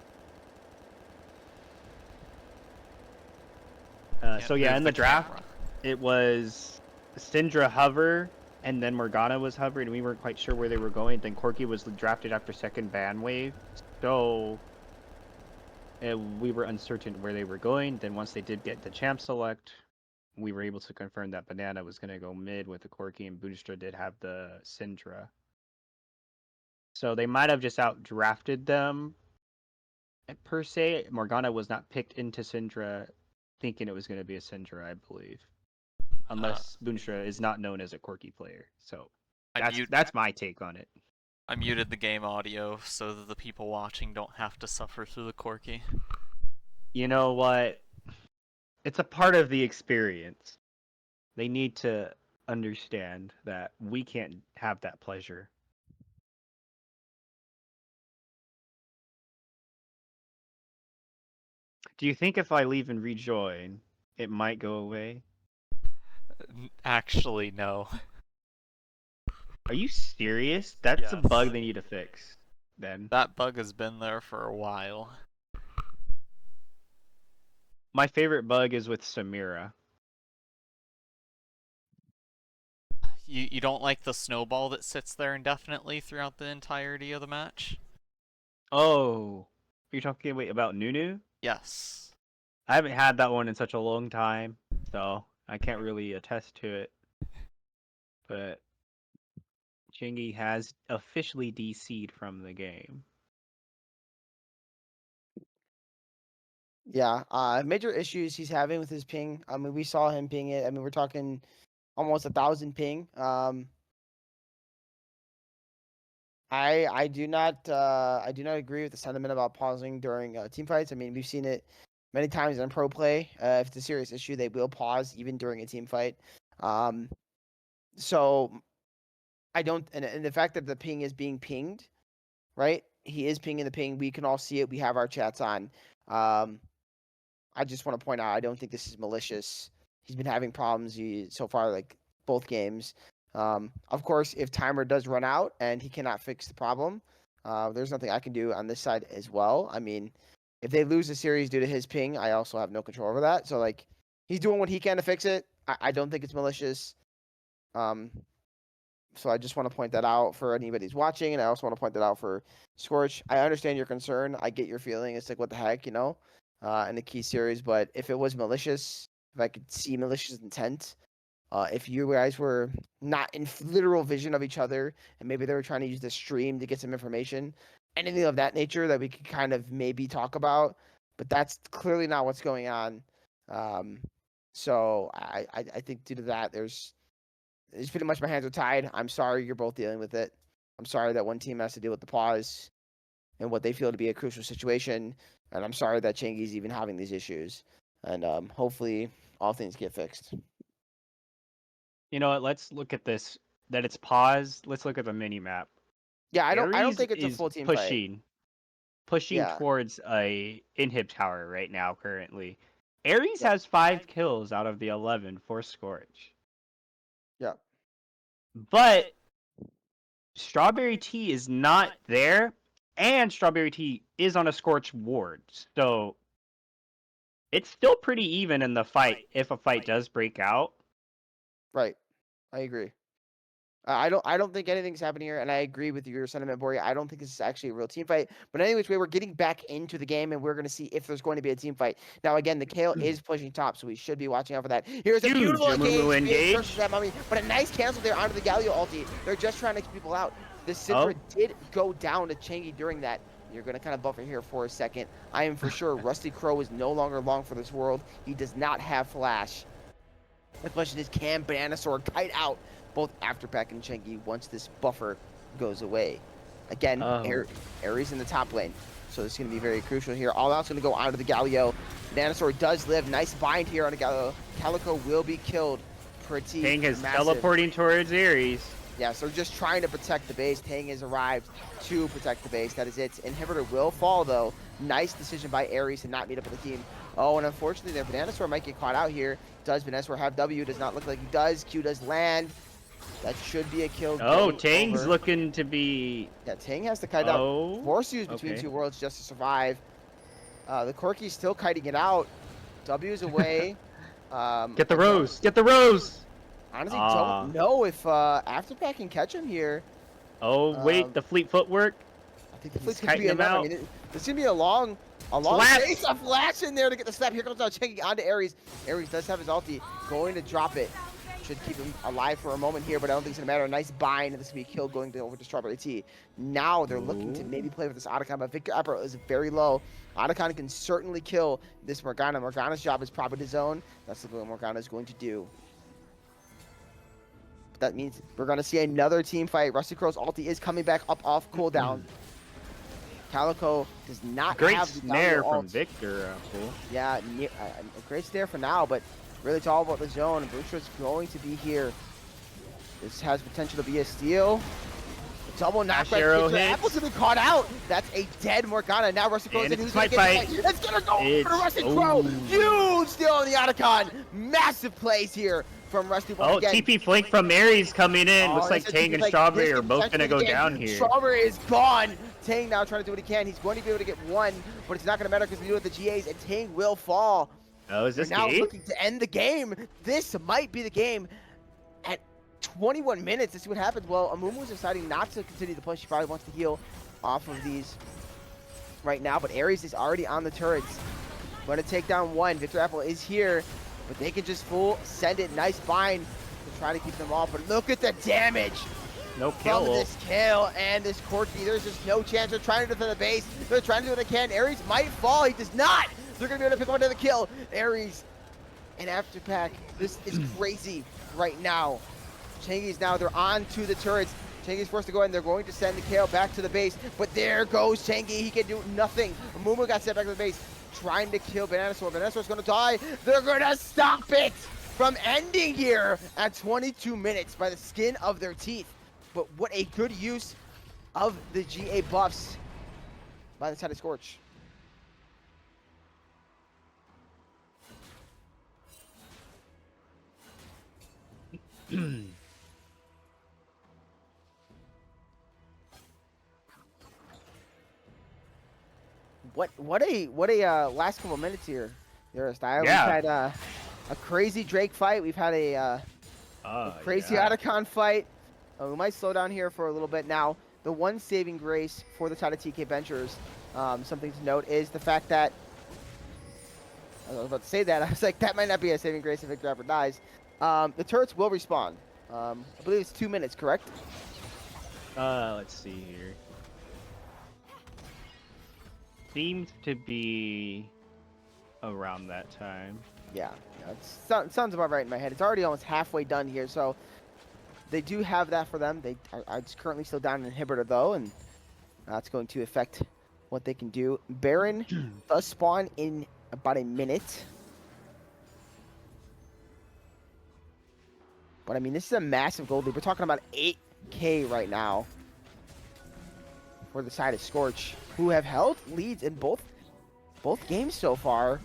So yeah, in the draft, it was Syndra hover, and then Morgana was hovered, and we weren't quite sure where they were going. Then Corki was drafted after second ban wave, so we were uncertain where they were going. Then once they did get the champ select, we were able to confirm that Banana was going to go mid with the Corki, and Boonstra did have the Syndra. So they might have just outdrafted them, per se. Morgana was not picked into Syndra thinking it was going to be a Syndra, I believe. Unless Boonstra is not known as a quirky player. So that's my take on it. I muted the game audio so that the people watching don't have to suffer through the quirky. You know what? It's a part of the experience. They need to understand that we can't have that pleasure. Do you think if I leave and rejoin, it might go away? Actually, no. Are you serious? That's Yes. a bug they need to fix, then. That bug has been there for a while. My favorite bug is with Samira. You don't like the snowball that sits there indefinitely throughout the entirety of the match? Oh, you're talking about Nunu? Yes. I haven't had that one in such a long time, so I can't really attest to it. But Chingy has officially DC'd from the game. Yeah, major issues he's having with his ping. I mean, we saw him ping it. I mean, we're talking almost 1,000 ping. I do not agree with the sentiment about pausing during team fights. I mean, we've seen it many times in pro play. If it's a serious issue, they will pause even during a team fight. Um, so I don't, and the fact that the ping is being pinged, right? He is pinging the ping. We can all see it. We have our chats on. I just want to point out, I don't think this is malicious. He's been having problems so far, like both games. Of course, if timer does run out and he cannot fix the problem, there's nothing I can do on this side as well. I mean, if they lose the series due to his ping, I also have no control over that. So like, he's doing what he can to fix it. I don't think it's malicious. Um, so I just want to point that out for anybody who's watching, and I also want to point that out for Scorch. I understand your concern. I get your feeling. It's like, what the heck, in the key series. But if it was malicious, if I could see malicious intent, if you guys were not in literal vision of each other, and maybe they were trying to use the stream to get some information, anything of that nature that we could kind of maybe talk about. But that's clearly not what's going on. So I think due to that, it's pretty much my hands are tied. I'm sorry you're both dealing with it. I'm sorry that one team has to deal with the pause and what they feel to be a crucial situation. And I'm sorry that Changi's even having these issues. And hopefully all things get fixed. You know what? Let's look at this. That it's paused. Let's look at the mini map. Yeah, I don't Ares think it's a is full team fight. pushing Yeah. towards a inhib tower right now. Currently, Ares Yeah. has 5 kills out of the 11 for Scorch. Yeah. But Strawberry Tea is not there, and Strawberry Tea is on a Scorch ward. So it's still pretty even in the fight if a fight does break out. Right. I agree. I don't think anything's happening here, and I agree with your sentiment, Boria. I don't think this is actually a real team fight. But anyways, we're getting back into the game, and we're going to see if there's going to be a team fight. Now, again, the Kale is pushing top, so we should be watching out for that. Here's a Huge beautiful Amumu engage versus that mummy, but a nice cancel there onto the Galio ulti. They're just trying to keep people out. The Sidra did go down to Changi during that. You're going to kind of buffer here for a second. I am for sure Rusty Crow is no longer long for this world. He does not have flash. The question is, can Banana Sword kite out both Afterpack and Chengi once this buffer goes away? Again, Ares in the top lane. So this is going to be very crucial here. All out's going to go onto the Galio. Banana Sword does live. Nice bind here on the Galio. Calico will be killed. Pretty Tang is massive. teleporting towards Ares. Yeah, so they're just trying to protect the base. Tang has arrived to protect the base. That is it. Inhibitor will fall, though. Nice decision by Ares to not meet up with the team. Oh, and unfortunately, their Banana Sword might get caught out here. Does Banana Sword have W? Does not look like he does. Q does land. That should be a kill. Oh, Tang's looking to be... Yeah, Tang has to kite out. Force use between two worlds just to survive. The Corki's still kiting it out. W's away. Get the rose! Get the rose! Honestly, don't know if Afterpack can catch him here. Oh, wait, the fleet footwork? I think the fleet's going to be enough. I mean, there's going to be a long chase, a flash in there to get the snap. Here comes Chengi onto Ares. Ares does have his ulti, going to drop it. Should keep him alive for a moment here, but I don't think it's going to matter. A nice bind, and this will be a kill going over to Strawberry Tea. Now they're looking to maybe play with this Otacon, but Victor Epper is very low. Otacon can certainly kill this Morgana. Morgana's job is probably to zone. That's what Morgana is going to do. That means we're going to see another team fight. Rusty Crow's ulti is coming back up off cooldown. Calico does not great have the snare from ult. Victor. Cool. Yeah, a great snare for now, but really it's all about the zone. Brutra's going to be here. This has potential to be a steal. Double knockback. Apple's to be caught out. That's a dead Morgana. Now Rusty Crow's in. Who's going to get it? It's going to go for Rusty Crow. Huge steal on the Otacon. Massive plays here from Rusty. Again. TP flank from Ares coming in. Looks like Tang and Strawberry are both going to go down here. Strawberry is gone. Tang now trying to do what he can. He's going to be able to get one, but it's not going to matter because we do it with the GAs, and Tang will fall. Oh, is They're this now game? looking to end the game. This might be the game. At 21 minutes, let's see what happens. Well, Amumu's deciding not to continue the push. He probably wants to heal off of these right now, but Ares is already on the turrets. Going to take down one. Victor Apple is here, but they can just full send it. Nice bind to try to keep them off, but look at the damage No from kill. this kill and this Corky. There's just no chance. They're trying to defend the base. They're trying to do what they can. Ares might fall. He does not. They're going to be able to pick up another kill. Ares and Afterpack. This is crazy right now. Changi's now, they're on to the turrets. Changi's forced to go in. They're going to send the KO back to the base, but there goes Changi. He can do nothing. Mumu got sent back to the base, trying to kill Bananasaur. Bananasaur's going to die. They're going to stop it from ending here at 22 minutes by the skin of their teeth. But what a good use of the GA buffs by the side of Scorch. What a last couple minutes here, there, Style. Yeah. We've had a crazy Drake fight. We've had a crazy Otacon fight. We might slow down here for a little bit now. The one saving grace for the side of TK Ventures, something to note, is the fact that I was about to say that. I was like, that might not be a saving grace if Victor Rapper dies. The turrets will respawn. I believe it's 2 minutes, correct? Let's see here. Seems to be around that time. Yeah, it sounds about right in my head. It's already almost halfway done here, so they do have that for them. They are currently still down an inhibitor, though, and that's going to affect what they can do. Baron does spawn in about a minute. But, I mean, this is a massive gold lead. We're talking about 8K right now for the side of Scorch, who have held leads in both games so far.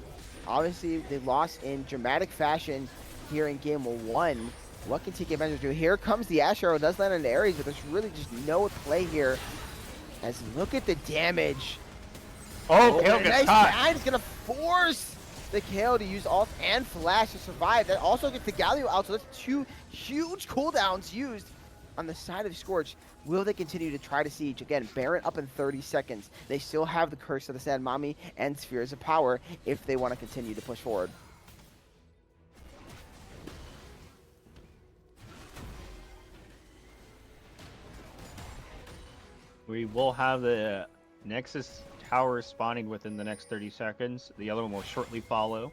Obviously, they lost in dramatic fashion here in game 1. What can TK Ventures do? Here comes the Ash Arrow. Does land on the Ares, but there's really just no play here. As look at the damage. Oh, Kale and a gets nice caught. guide is going to force the Kale to use ult and flash to survive. That also gets the Galio out, so that's 2 huge cooldowns used on the side of Scorch. Will they continue to try to siege? Again, Baron up in 30 seconds. They still have the Curse of the Sand Mommy and Spheres of Power if they want to continue to push forward. We will have the Nexus tower spawning within the next 30 seconds. The other one will shortly follow.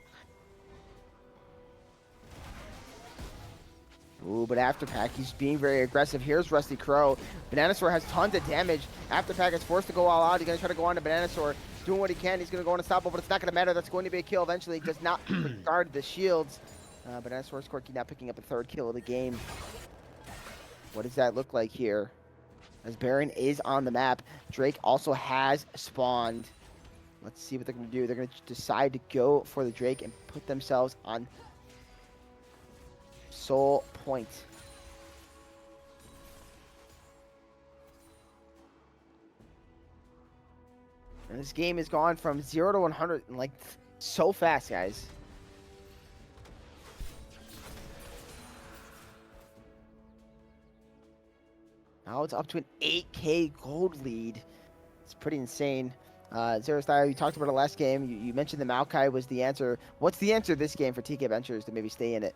Ooh, but Afterpack, he's being very aggressive. Here's Rusty Crow. Bananasaur has tons of damage. Afterpack is forced to go all out. He's going to try to go on to Bananasaur. Doing what he can. He's going to go unstoppable, but it's not going to matter. That's going to be a kill eventually. He does not regard the shields. Bananasaur's Corky now picking up the 3rd kill of the game. What does that look like here? As Baron is on the map. Drake also has spawned. Let's see what they're going to do. They're going to decide to go for the Drake and put themselves on Soul Point. And this game has gone from 0 to 100 in, like, so fast, guys. Now it's up to an 8K gold lead. It's pretty insane. Zero Style, you talked about it last game. You mentioned the Maokai was the answer. What's the answer this game for TK Ventures to maybe stay in it?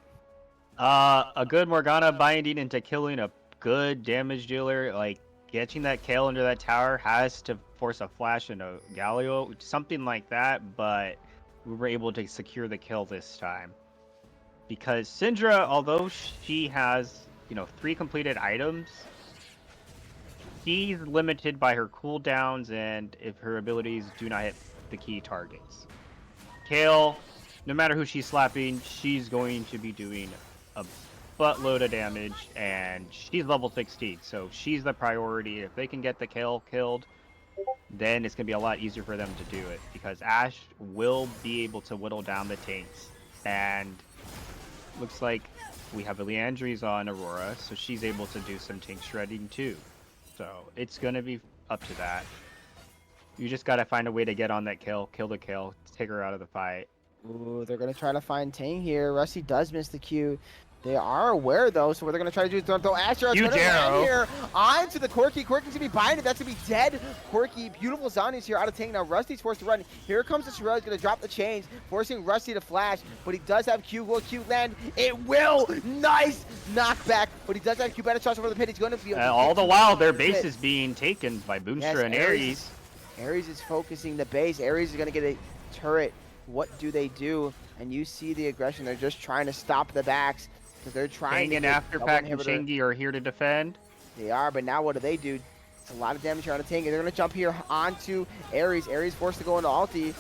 A good Morgana binding into killing a good damage dealer, like getting that Kale under that tower has to force a flash and a Galio, something like that, but we were able to secure the kill this time. Because Syndra, although she has, 3 completed items, she's limited by her cooldowns and if her abilities do not hit the key targets. Kale, no matter who she's slapping, she's going to be doing a buttload of damage, and she's level 16, so she's the priority. If they can get the Kale killed, then it's going to be a lot easier for them to do it, because Ashe will be able to whittle down the tanks, and looks like we have Leandri's on Aurora, so she's able to do some tank shredding too. So it's going to be up to that. You just got to find a way to get on that kill the kill, take her out of the fight. Ooh, they're gonna try to find Tang here. Rusty does miss the Q. They are aware though, so what they're gonna try to do is throw Asher. It's Huge gonna land arrow. here onto the Corky. Corky's gonna be binded. That's gonna be dead. Corky, beautiful Zani's here out of Tang. Now Rusty's forced to run. Here comes the Shirel. He's gonna drop the chains, forcing Rusty to flash. But he does have Q. Will Q land? It will. Nice knockback. But he does have Q. Better shots over the pit. He's gonna be able to All get the to while, their the base pit. is being taken by Boomstra Yes, and Ares. Ares is focusing the base. Ares is gonna get a turret. What do they do? And you see the aggression. They're just trying to stop the backs because they're trying Kang to and get Afterpack double and inhibitor. Shingi are here to defend. They are, but now what do? It's a lot of damage here on the tank. They're gonna jump here onto Ares. Ares forced to go into ulti.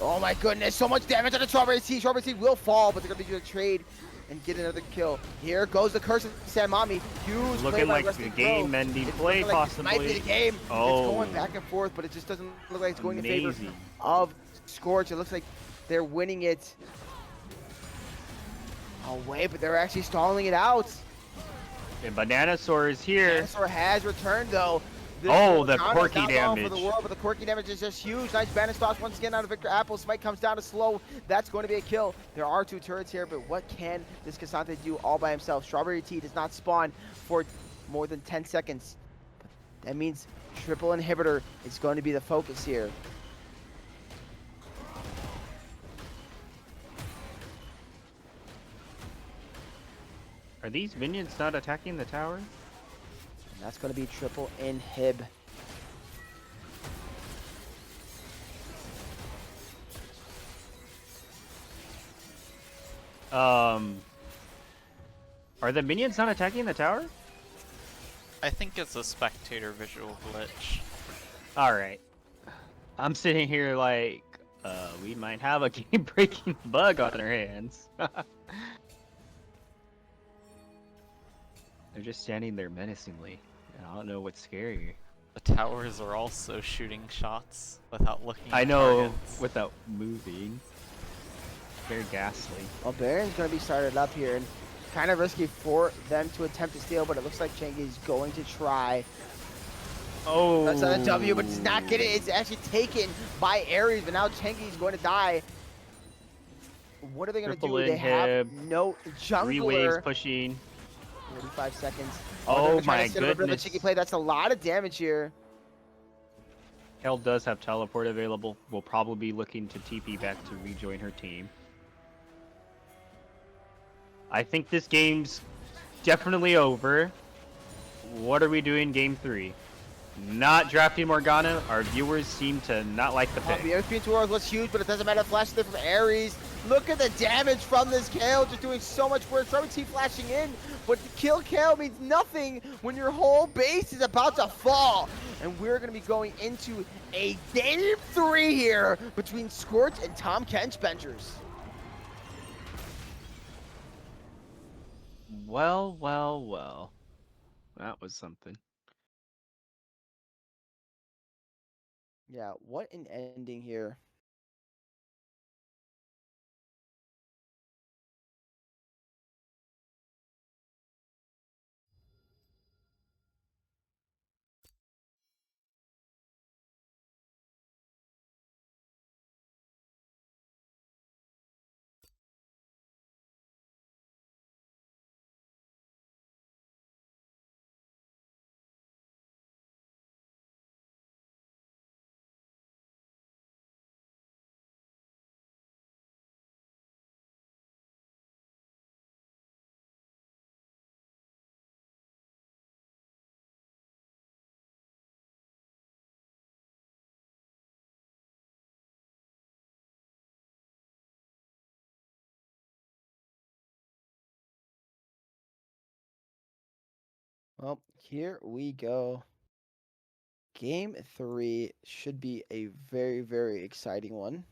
Oh my goodness, so much damage on the Strawberry Seed. Strawberry Seed will fall, but they're gonna be doing a trade and get another kill. Here goes the curse of Sanmami. Huge play Looking by like Rusty the Crow. game-ending It's play, looking like this might be possibly. the game. Oh. It's going back and forth, but it just doesn't look like it's going in favor Amazing. of Scorch. It looks like they're winning it away, but they're actually stalling it out. And Bananasaur is here. Dinosaur has returned though. This Oh, the Morgana's quirky not long for the damage. world, but the quirky damage is just huge. Nice Banner toss once again out of Victor Apple. Smite comes down to slow. That's going to be a kill. There are 2 turrets here, but what can this Cassandra do all by himself? Strawberry Tea does not spawn for more than 10 seconds. That means triple inhibitor is going to be the focus here. Are these minions not attacking the tower? And that's going to be triple inhib. Are the minions not attacking the tower? I think it's a spectator visual glitch. Alright. I'm sitting here like, we might have a game-breaking bug on our hands. They're just standing there menacingly. And I don't know what's scarier. The towers are also shooting shots without looking I at know, targets. without moving. Very ghastly. Well, Baron's going to be started up here, and kind of risky for them to attempt to steal, but it looks like Chengi's going to try. Oh! That's not a W, but it's not getting it. It's actually taken by Ares, but now Chengi's going to die. What are they going to do? Triple They have inhib, no 3 waves jungler. pushing. 45 seconds. Oh they're gonna try my to set up a bit of a goodness. cheeky play. That's a lot of damage here. Hell does have teleport available. We'll probably be looking to TP back to rejoin her team. I think this game's definitely over. What are we doing game 3? Not drafting Morgana. Our viewers seem to not like the pick. The SP tour was huge, but it doesn't matter. Flash there from Ares. Look at the damage from this Kale, just doing so much work. Strawberry Tea flashing in, but to kill Kale means nothing when your whole base is about to fall. And we're going to be going into a game 3 here between Scorch and Tom Kentch benchers. Well, well, well. That was something. Yeah, what an ending here. Well, here we go. Game 3 should be a very, very exciting one.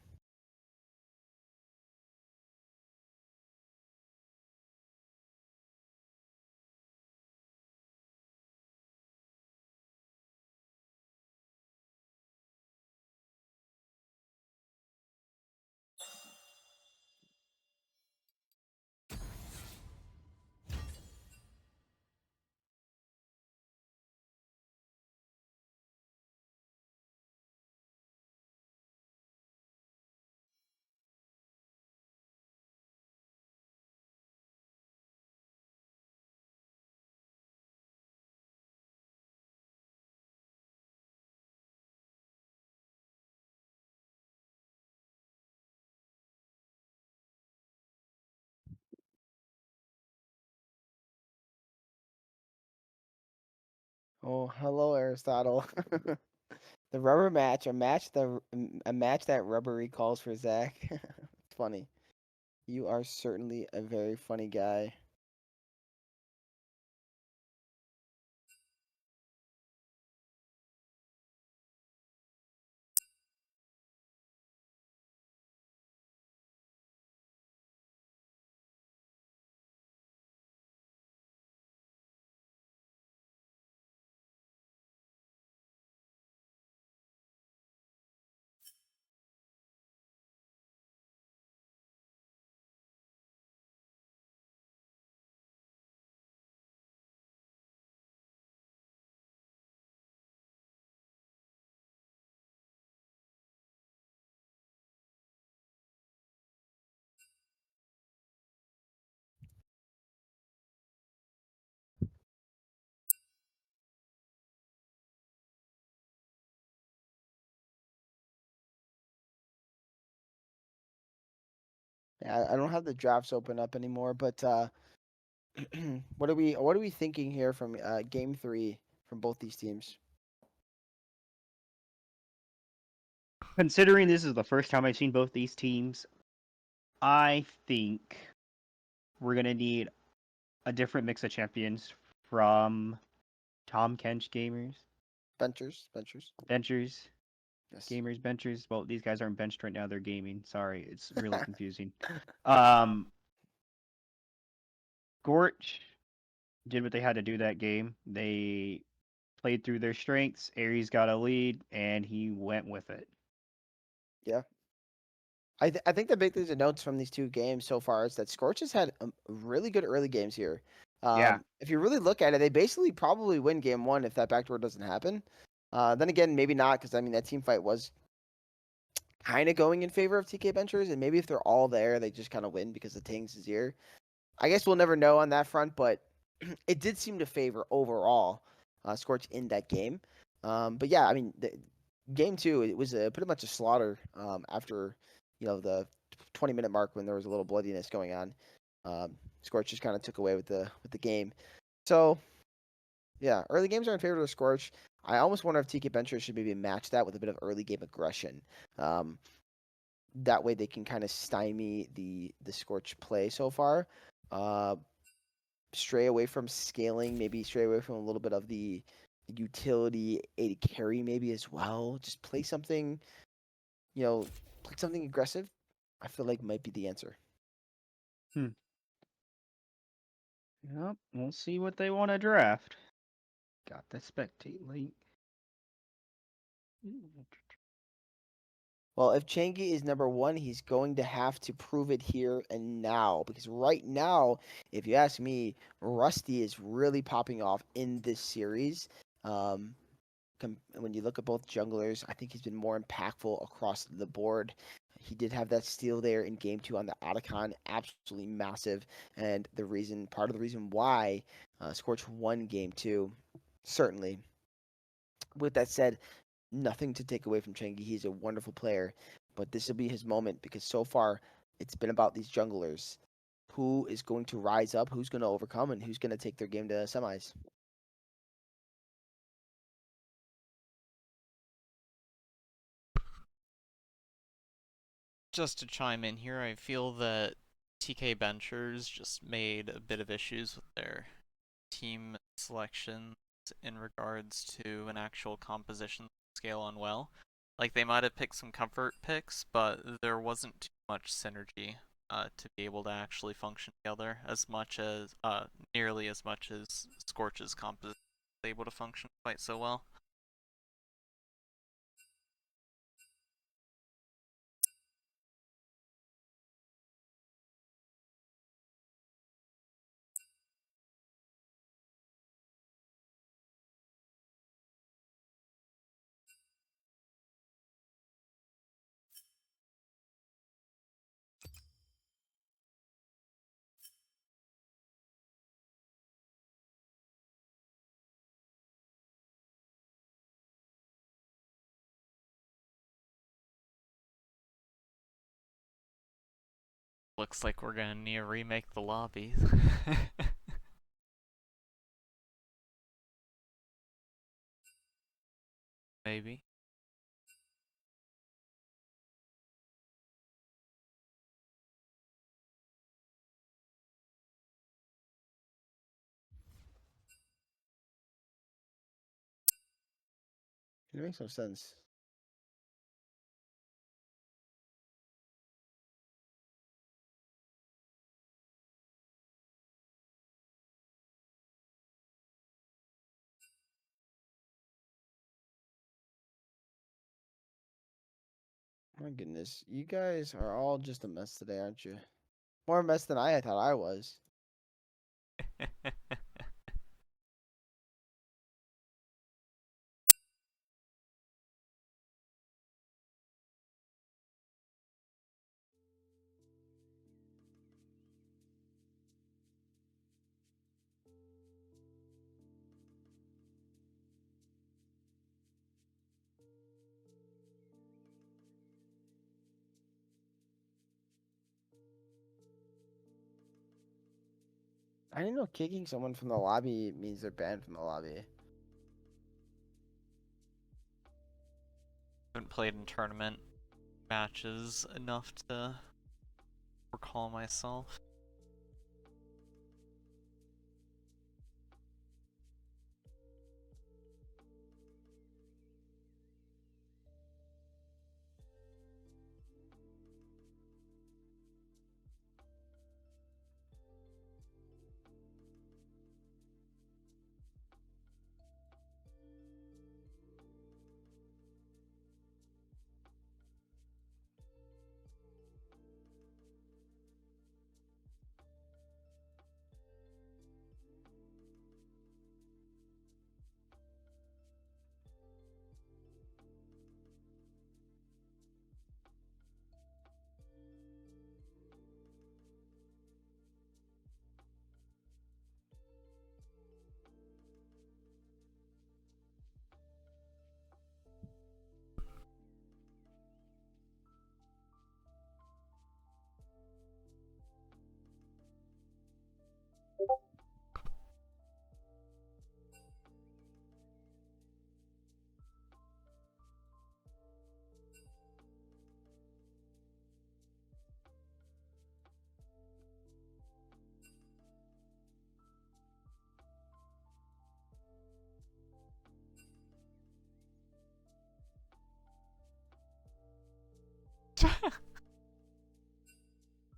Oh, hello, Aristotle. The rubber match, a match that rubbery calls for Zach. It's funny. You are certainly a very funny guy. Yeah, I don't have the drafts open up anymore, but what are we thinking here from game 3 from both these teams? Considering this is the first time I've seen both these teams, I think we're gonna need a different mix of champions from Tom Kentch gamers, Benchers. benchers, Yes. gamers, benchers. Well, these guys aren't benched right now; they're gaming. Sorry, it's really confusing. Um, Scorch did what they had to do that game. They played through their strengths. Aries got a lead, and he went with it. Yeah. I think the big thing to note from these two games so far is that Scorch has had really good early games here. Yeah, If you really look at it, they basically probably win game 1 if that backdoor doesn't happen. Then again, maybe not because I mean that team fight was kind of going in favor of TK Benchers, and maybe if they're all there, they just kind of win because the Tangs is here. I guess we'll never know on that front, but it did seem to favor overall Scorch in that game. But yeah, I mean, game 2 it was pretty much a slaughter after the 20-minute mark when there was a little bloodiness going on. Scorch just kind of took away with the game. So yeah, early games are in favor of the Scorch. I almost wonder if TK Bencher should maybe match that with a bit of early game aggression. Um, that way they can kind of stymie the Scorch play so far. Uh, Stray away from scaling, maybe stray away from a little bit of the utility AD carry maybe as well. Just play something, play something aggressive. I feel like might be the answer. Yep, we'll see what they want to draft. Got the spectate link. Well, if Changi is number 1, he's going to have to prove it here and now. Because right now, if you ask me, Rusty is really popping off in this series. Um, when you look at both junglers, I think he's been more impactful across the board. He did have that steal there in game 2 on the Otacon, absolutely massive, and part of the reason why Scorch won game 2, certainly. With that said, nothing to take away from Chengi. He's a wonderful player, but this will be his moment because so far it's been about these junglers. Who is going to rise up? Who's going to overcome? And who's going to take their game to semis? Just to chime in here, I feel that TK Benchers just made a bit of issues with their team selections in regards to an actual composition scale on well. Like they might have picked some comfort picks, but there wasn't too much synergy to be able to actually function together as much as nearly as much as Scorch's composition was able to function quite so well. Looks like we're gonna need to remake the lobby. Maybe. It makes no sense. My goodness, you guys are all just a mess today, aren't you? More a mess than I thought I was. I didn't know kicking someone from the lobby means they're banned from the lobby. Haven't played in tournament matches enough to recall myself.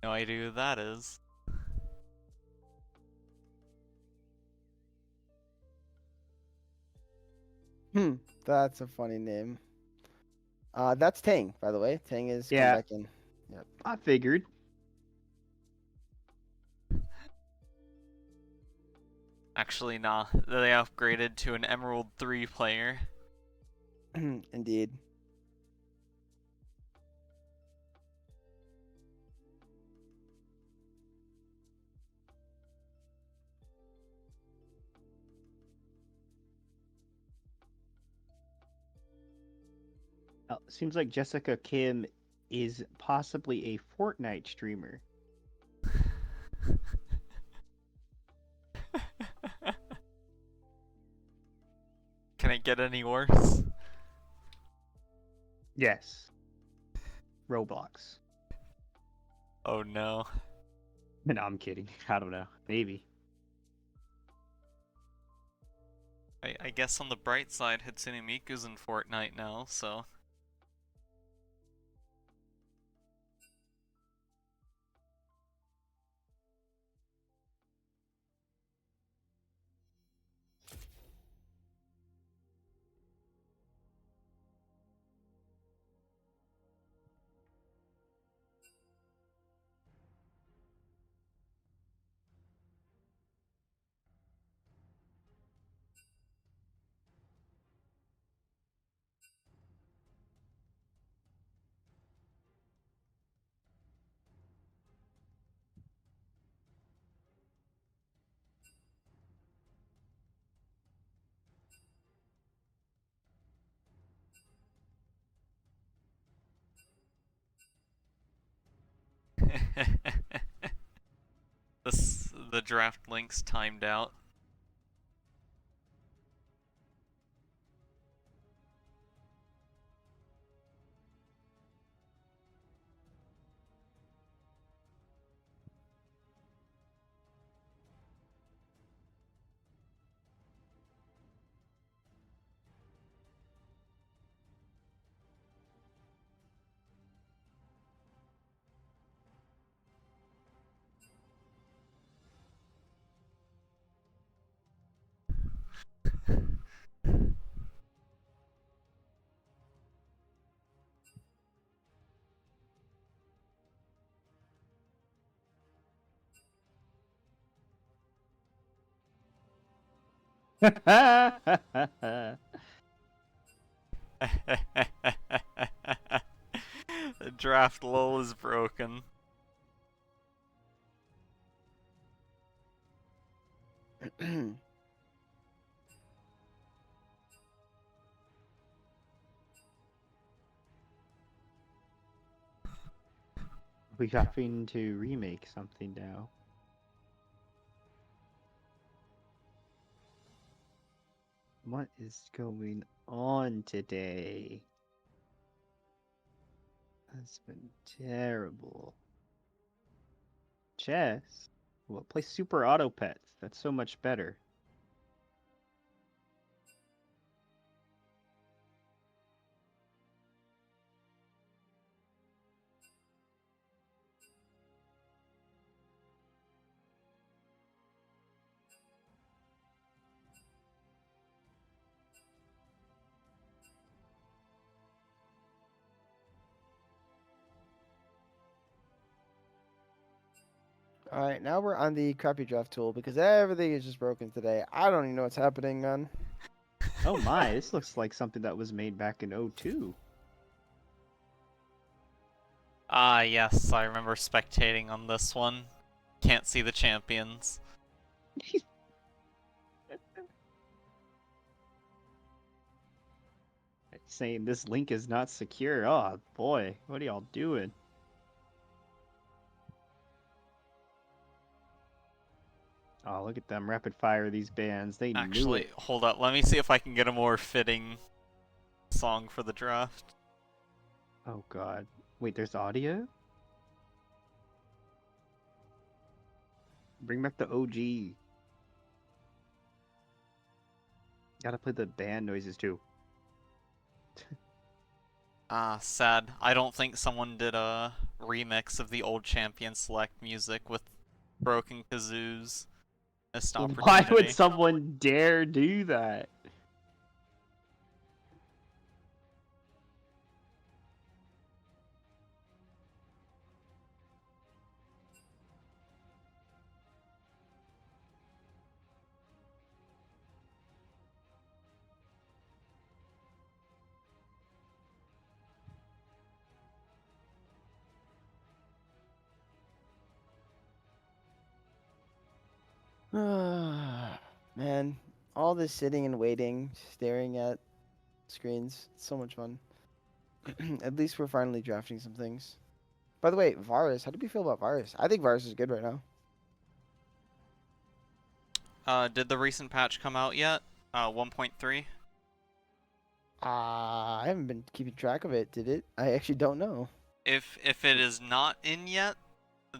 No idea who that is. That's a funny name. That's Tang, by the way. Tang is coming Yeah. back in. Yep. I figured. Actually, nah. They upgraded to an Emerald 3 player. Indeed. Seems like Jessica Kim is possibly a Fortnite streamer. Can it get any worse? Yes. Roblox. Oh no. No, I'm kidding. I don't know. Maybe. I guess on the bright side, Hatsune Miku's in Fortnite now, so... the draft link's timed out. The draft lull is broken. We having to remake something now. What is going on today? That's been terrible. Chess? Well, play Super Auto Pets. That's so much better. All right, now we're on the crappy draft tool because everything is just broken today. I don't even know what's happening, man. Oh my, this looks like something that was made back in 02. Ah, yes, I remember spectating on this one. Can't see the champions. Saying this link is not secure. Oh boy, what are y'all doing? Oh, look at them rapid fire these bands. They knew Actually, it. hold up, let me see if I can get a more fitting song for the draft. Oh god. Wait, there's audio? Bring back the OG. Gotta play the band noises too. Ah, sad. I don't think someone did a remix of the old Champion Select music with broken kazoos. Missed Why opportunity. would someone dare do that? Man, all this sitting and waiting, staring at screens, it's so much fun. At least we're finally drafting some things. By the way, Varus, how do you feel about Varus? I think Varus is good right now. Did the recent patch come out yet? 1.3? I haven't been keeping track of it, did it? I actually don't know. If it is not in yet,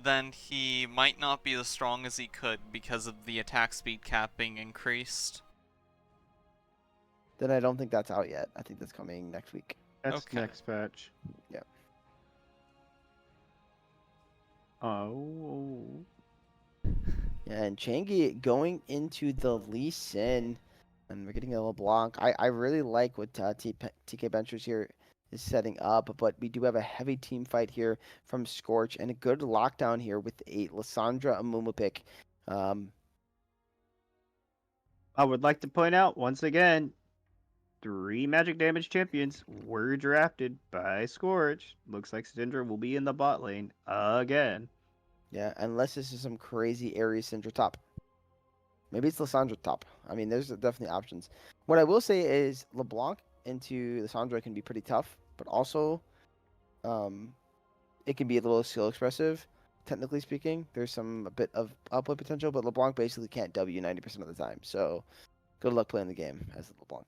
then he might not be as strong as he could because of the attack speed cap being increased. Then I don't think that's out yet. I think that's coming next week. That's Okay. next patch. Yeah. Oh. Yeah, and Changi going into the Lee Sin. And we're getting a LeBlanc. I really like what TK Ventures here is setting up, but we do have a heavy team fight here from Scorch and a good lockdown here with a Lissandra Amuma pick. I would like to point out once again, 3 magic damage champions were drafted by Scorch. Looks like Syndra will be in the bot lane again. Yeah, unless this is some crazy Ares Syndra top. Maybe it's Lissandra top. I mean, there's definitely options. What I will say is LeBlanc into Lissandra can be pretty tough, but also it can be a little skill expressive. Technically speaking, there's a bit of outplay potential, but LeBlanc basically can't W 90% of the time. So good luck playing the game as LeBlanc.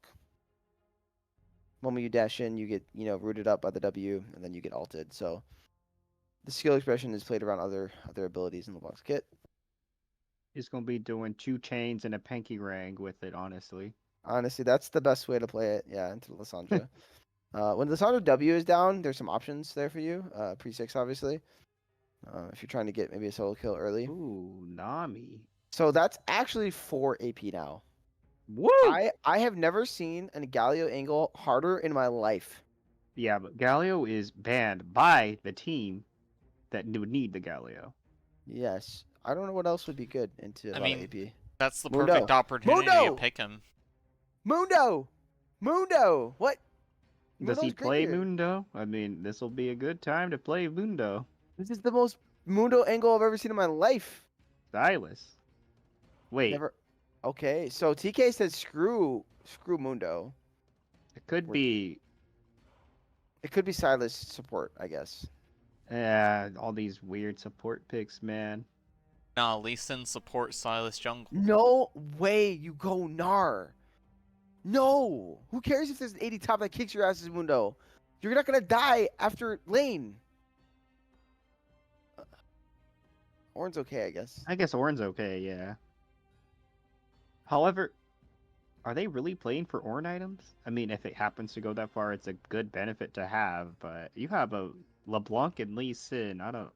Moment you dash in, you get rooted up by the W, and then you get ulted. So the skill expression is played around other abilities in LeBlanc's kit. He's gonna be doing 2 chains and a Panky Rang with it, honestly. Honestly, that's the best way to play it. Yeah, into Lissandra. When Lissandra W is down, there's some options there for you. Pre-6, obviously. If you're trying to get maybe a solo kill early. Ooh, Nami. So that's actually 4 AP now. Woo! I have never seen a Galio angle harder in my life. Yeah, but Galio is banned by the team that would need the Galio. Yes. I don't know what else would be good into a lot of AP. That's the Mundo. perfect opportunity to Mundo! pick him. Mundo! Mundo! What? Does he Mundo's great play here. Mundo? I mean, this will be a good time to play Mundo. This is the most Mundo angle I've ever seen in my life. Silas. Wait, Never. Okay, so TK said screw Mundo. it could We're- be It could be Silas support, I guess. all these weird support picks, man. Nah, Lee Sin support Silas jungle. No way you go Gnar. No. Who cares if there's an 80 top that kicks your ass as Mundo? You're not gonna die after lane. Ornn's okay, I guess. I guess Ornn's okay, yeah. However, are they really playing for Ornn items? I mean, if it happens to go that far, it's a good benefit to have, but you have a LeBlanc and Lee Sin. I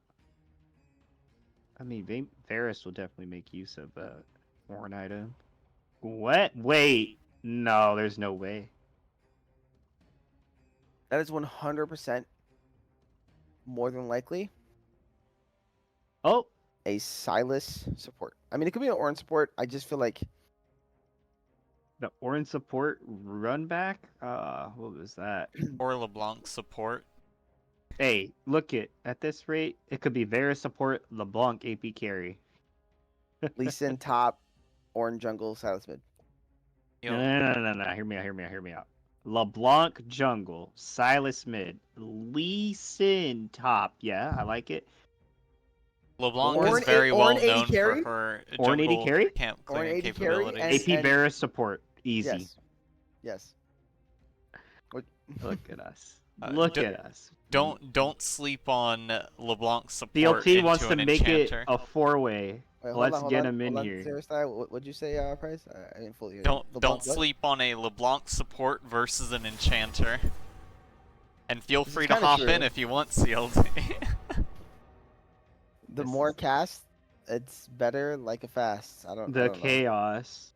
mean, Varus will definitely make use of a Ornn item. What? Wait. No, there's no way. That is 100% more than likely Oh, a Silas support. I mean, it could be an Ornn support. I just feel like the Ornn support run back? What was that? Or LeBlanc support. Hey, look at this rate, it could be Varus support, LeBlanc AP carry. Lee Sin top, Ornn jungle, Silas mid. Yo, No. Hear me out. LeBlanc jungle, Silas mid, Lee Sin top. Yeah, I like it. LeBlanc Ornn is very well 80 known for carry? her Ornn 80 jungle carry? camp Ornn clearing 80 carry capabilities. and- AP Varus support, easy. Yes. Yes. Look at us. Uh, Look d- at us. Don't sleep on LeBlanc support DLT into wants to an make enchanter. it a 4-way. Wait, Let's get him in hold on. here. Sarah Style, what'd you say, Price? I didn't fully hear. Don't LeBlanc what? sleep on a LeBlanc support versus an enchanter. And feel This is free to kinda hop true. in if you want, CLT. The This more is- cast, it's better like a fast. I The don't know. chaos.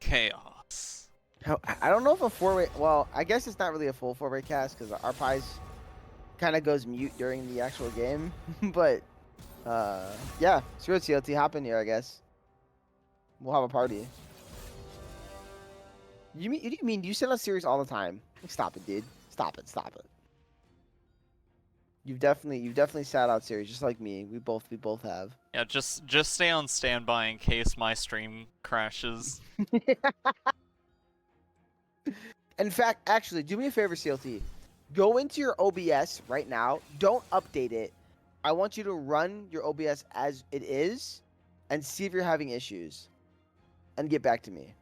Chaos. I don't know if a 4-way. Well, I guess it's not really a full 4-way cast because our pies kind of goes mute during the actual game. But yeah, screw it, CLT, hop in here. I guess we'll have a party. You mean you send us series all the time? Stop it, dude. Stop it. You've definitely sat out series just like me. We both have. Yeah, just stay on standby in case my stream crashes. In fact, actually, do me a favor, CLT. Go into your OBS right now. Don't update it. I want you to run your OBS as it is and see if you're having issues and get back to me.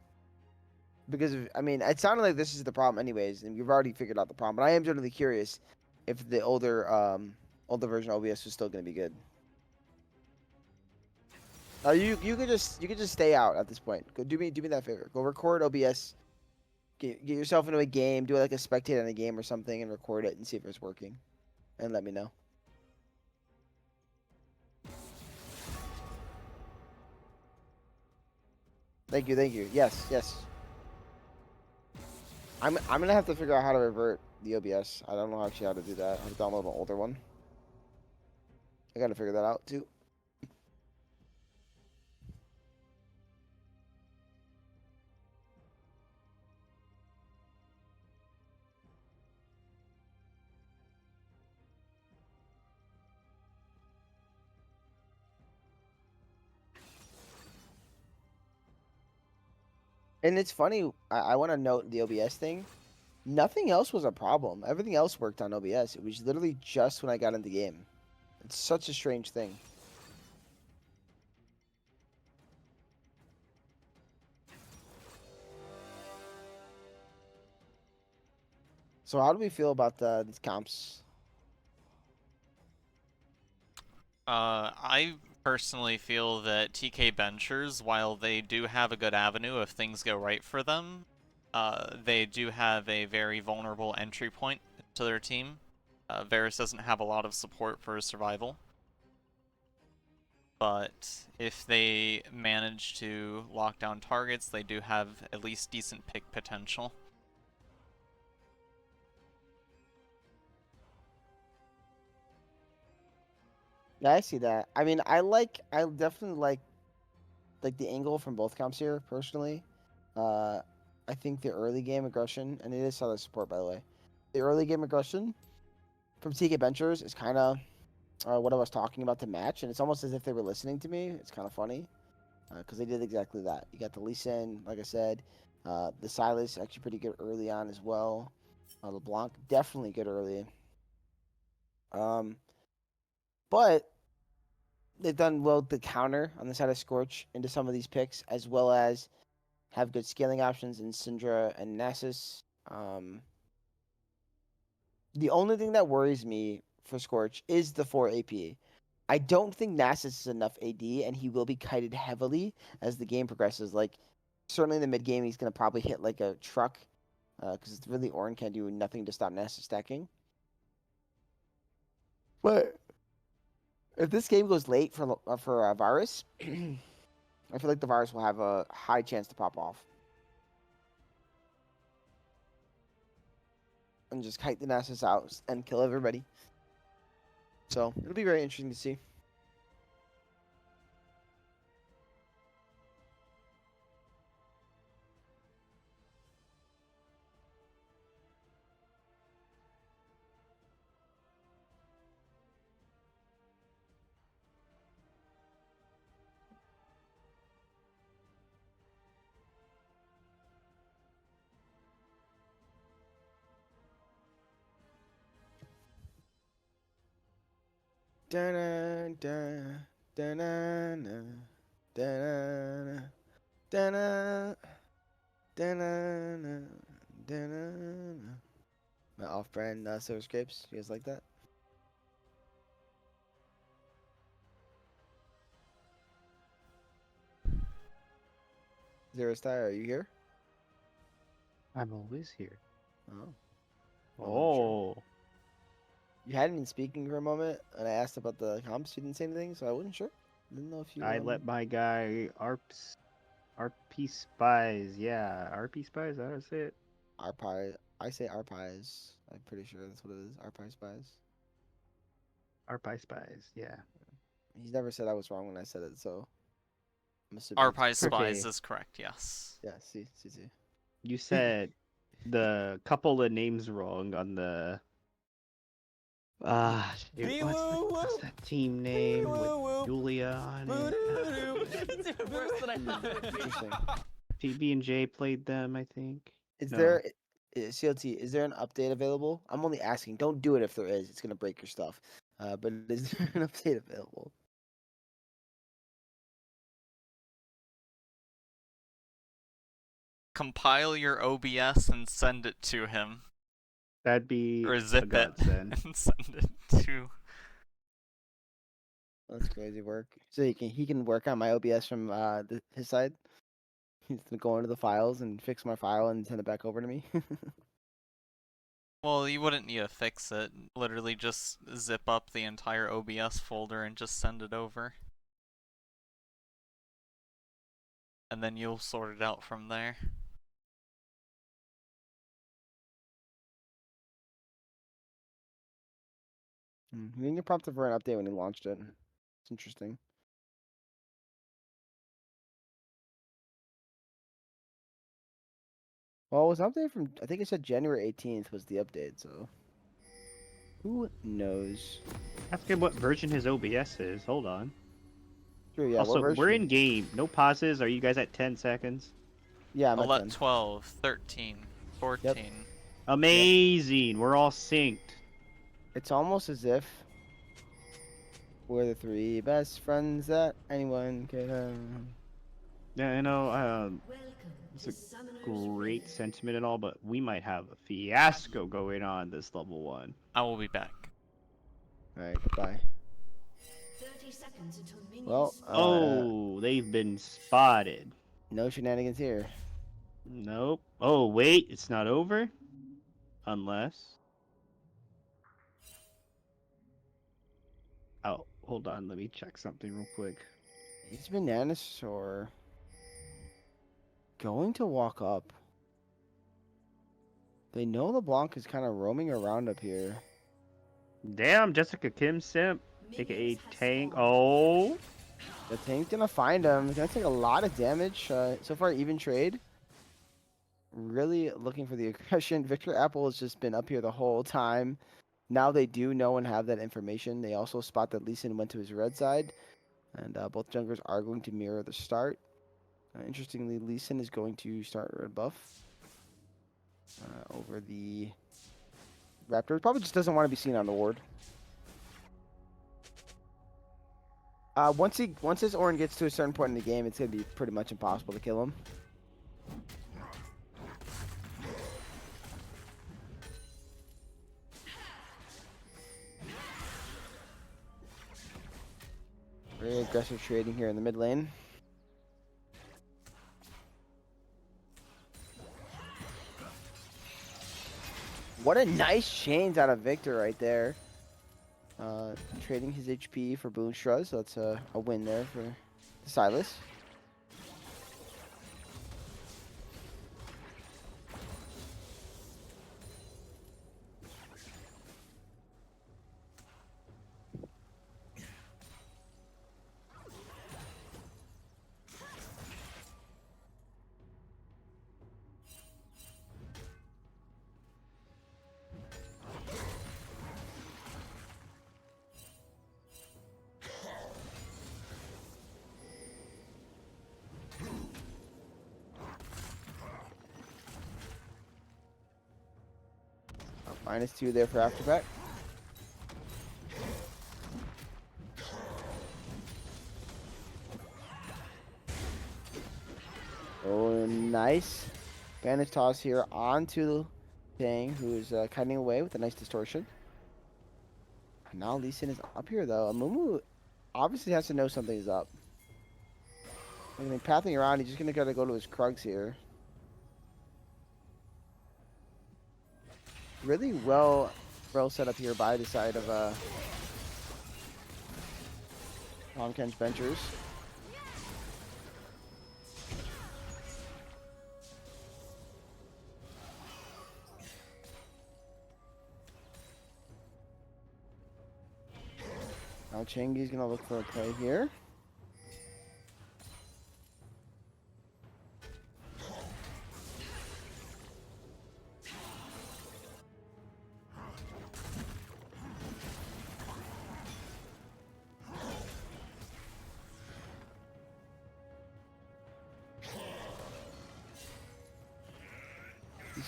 Because, I mean, it sounded like this is the problem anyways, and you've already figured out the problem. But I am generally curious if the older version of OBS was still going to be good. You could just stay out at this point. Go do me that favor. Go record OBS. Get yourself into a game, do like a spectate on a game or something, and record it and see if it's working, and let me know. Thank you. Yes. I'm gonna have to figure out how to revert the OBS. I don't know actually how to do that. I have to download an older one. I gotta figure that out too. And it's funny, I want to note the OBS thing. Nothing else was a problem. Everything else worked on OBS. It was literally just when I got into the game. It's such a strange thing. So how do we feel about these comps? I personally feel that TK Benchers, while they do have a good avenue if things go right for them, they do have a very vulnerable entry point to their team. Varus doesn't have a lot of support for his survival. But if they manage to lock down targets, they do have at least decent pick potential. Yeah, I see that. I mean, I definitely like like the angle from both comps here. Personally, I think the early game aggression, and it is solid support by the way. The early game aggression from TK Benchers is kind of what I was talking about the match, and it's almost as if they were listening to me. It's kind of funny because they did exactly that. You got the Lee Sin, like I said, the Silas actually pretty good early on as well. LeBlanc definitely good early. But they've done well to counter on the side of Scorch into some of these picks, as well as have good scaling options in Syndra and Nasus. The only thing that worries me for Scorch is the 4 AP. I don't think Nasus is enough AD, and he will be kited heavily as the game progresses. Like, certainly in the mid game, he's going to probably hit like a truck, because it's really Ornn can't do nothing to stop Nasus stacking. But if this game goes late for Virus, I feel like the Virus will have a high chance to pop off. And just kite the Nasus out and kill everybody. So, it'll be very interesting to see. Da-na, da, da-na, na, da-na, da-na, da-na, na, da-na. My off-brand silver scrapes. You guys like that? Zero Star, are you here? I'm always here. Oh. Well, I'm sure. Oh. You hadn't been speaking for a moment, and I asked about the comps. You didn't say anything, so I wasn't sure. Didn't know if you. I let my guy RP Spies. Yeah, RP Spies. How do I say it? Arpie. I say Arpies. I'm pretty sure that's what it is. Arpie Spies. RP Spies. Yeah. He's never said I was wrong when I said it, so I'm assuming. Arpie Spies Okay. is correct, yes. Yeah, see. You said the couple of names wrong on the. What's that team name with Julia on it? Interesting. PB and J played them, I think. Is No. there CLT? Is there an update available? I'm only asking. Don't do it if there is. It's gonna break your stuff. But is there an update available? Compile your OBS and send it to him. That'd be Or a zip it godsend. and send it to... That's crazy work. So he can work on my OBS from his side. He's gonna go into the files and fix my file and send it back over to me. Well, you wouldn't need to fix it. Literally just zip up the entire OBS folder and just send it over. And then you'll sort it out from there. He didn't get prompted for an update when he launched it. It's interesting. Well, it was an update from, I think it said January 18th was the update, so who knows? Ask him what version his OBS is. Hold on. Sure, yeah. Also, what we're version? in game. No pauses. Are you guys at 10 seconds? Yeah, I'm I'll at let 10. 12, 13, 14. Amazing. We're all synced. It's almost as if we're the three best friends that anyone could have. Yeah, I know. Welcome It's to a Summoner's great Rift. sentiment and all, but we might have a fiasco going on this level 1. I will be back. Alright, goodbye. 30 seconds until minions Well, spawn. Oh, they've been spotted. no shenanigans here. Nope. Oh, wait. It's not over? Unless... Oh, hold on. Let me check something real quick. Is Bananasaur going to walk up? They know LeBlanc is kind of roaming around up here. Damn, Jessica Kim Simp, aka Minions have Tank. spawned. Oh, The Tehm's gonna find him. He's gonna take a lot of damage. So far, even trade. Really looking for the aggression. Victor Apple has just been up here the whole time. Now they do know and have that information. They also spot that Lee Sin went to his red side. And both junglers are going to mirror the start. Interestingly, Lee Sin is going to start red buff over the Raptor. Probably just doesn't want to be seen on the ward. Once his Orin gets to a certain point in the game, it's gonna be pretty much impossible to kill him. Very aggressive trading here in the mid lane. What a nice chains out of Victor right there. Trading his HP for Boonstra, so that's a win there for Silas. -2 there for Afterback. Oh, nice. Bandage toss here onto Tehm, who's cutting away with a nice distortion. Now Lee Sin is up here, though. Amumu obviously has to know something's up. I mean, pathing around, he's just going to gotta go to his Krugs here. Really well set up here by the side of Kentch Benchers. Now Changi's gonna look for a play here.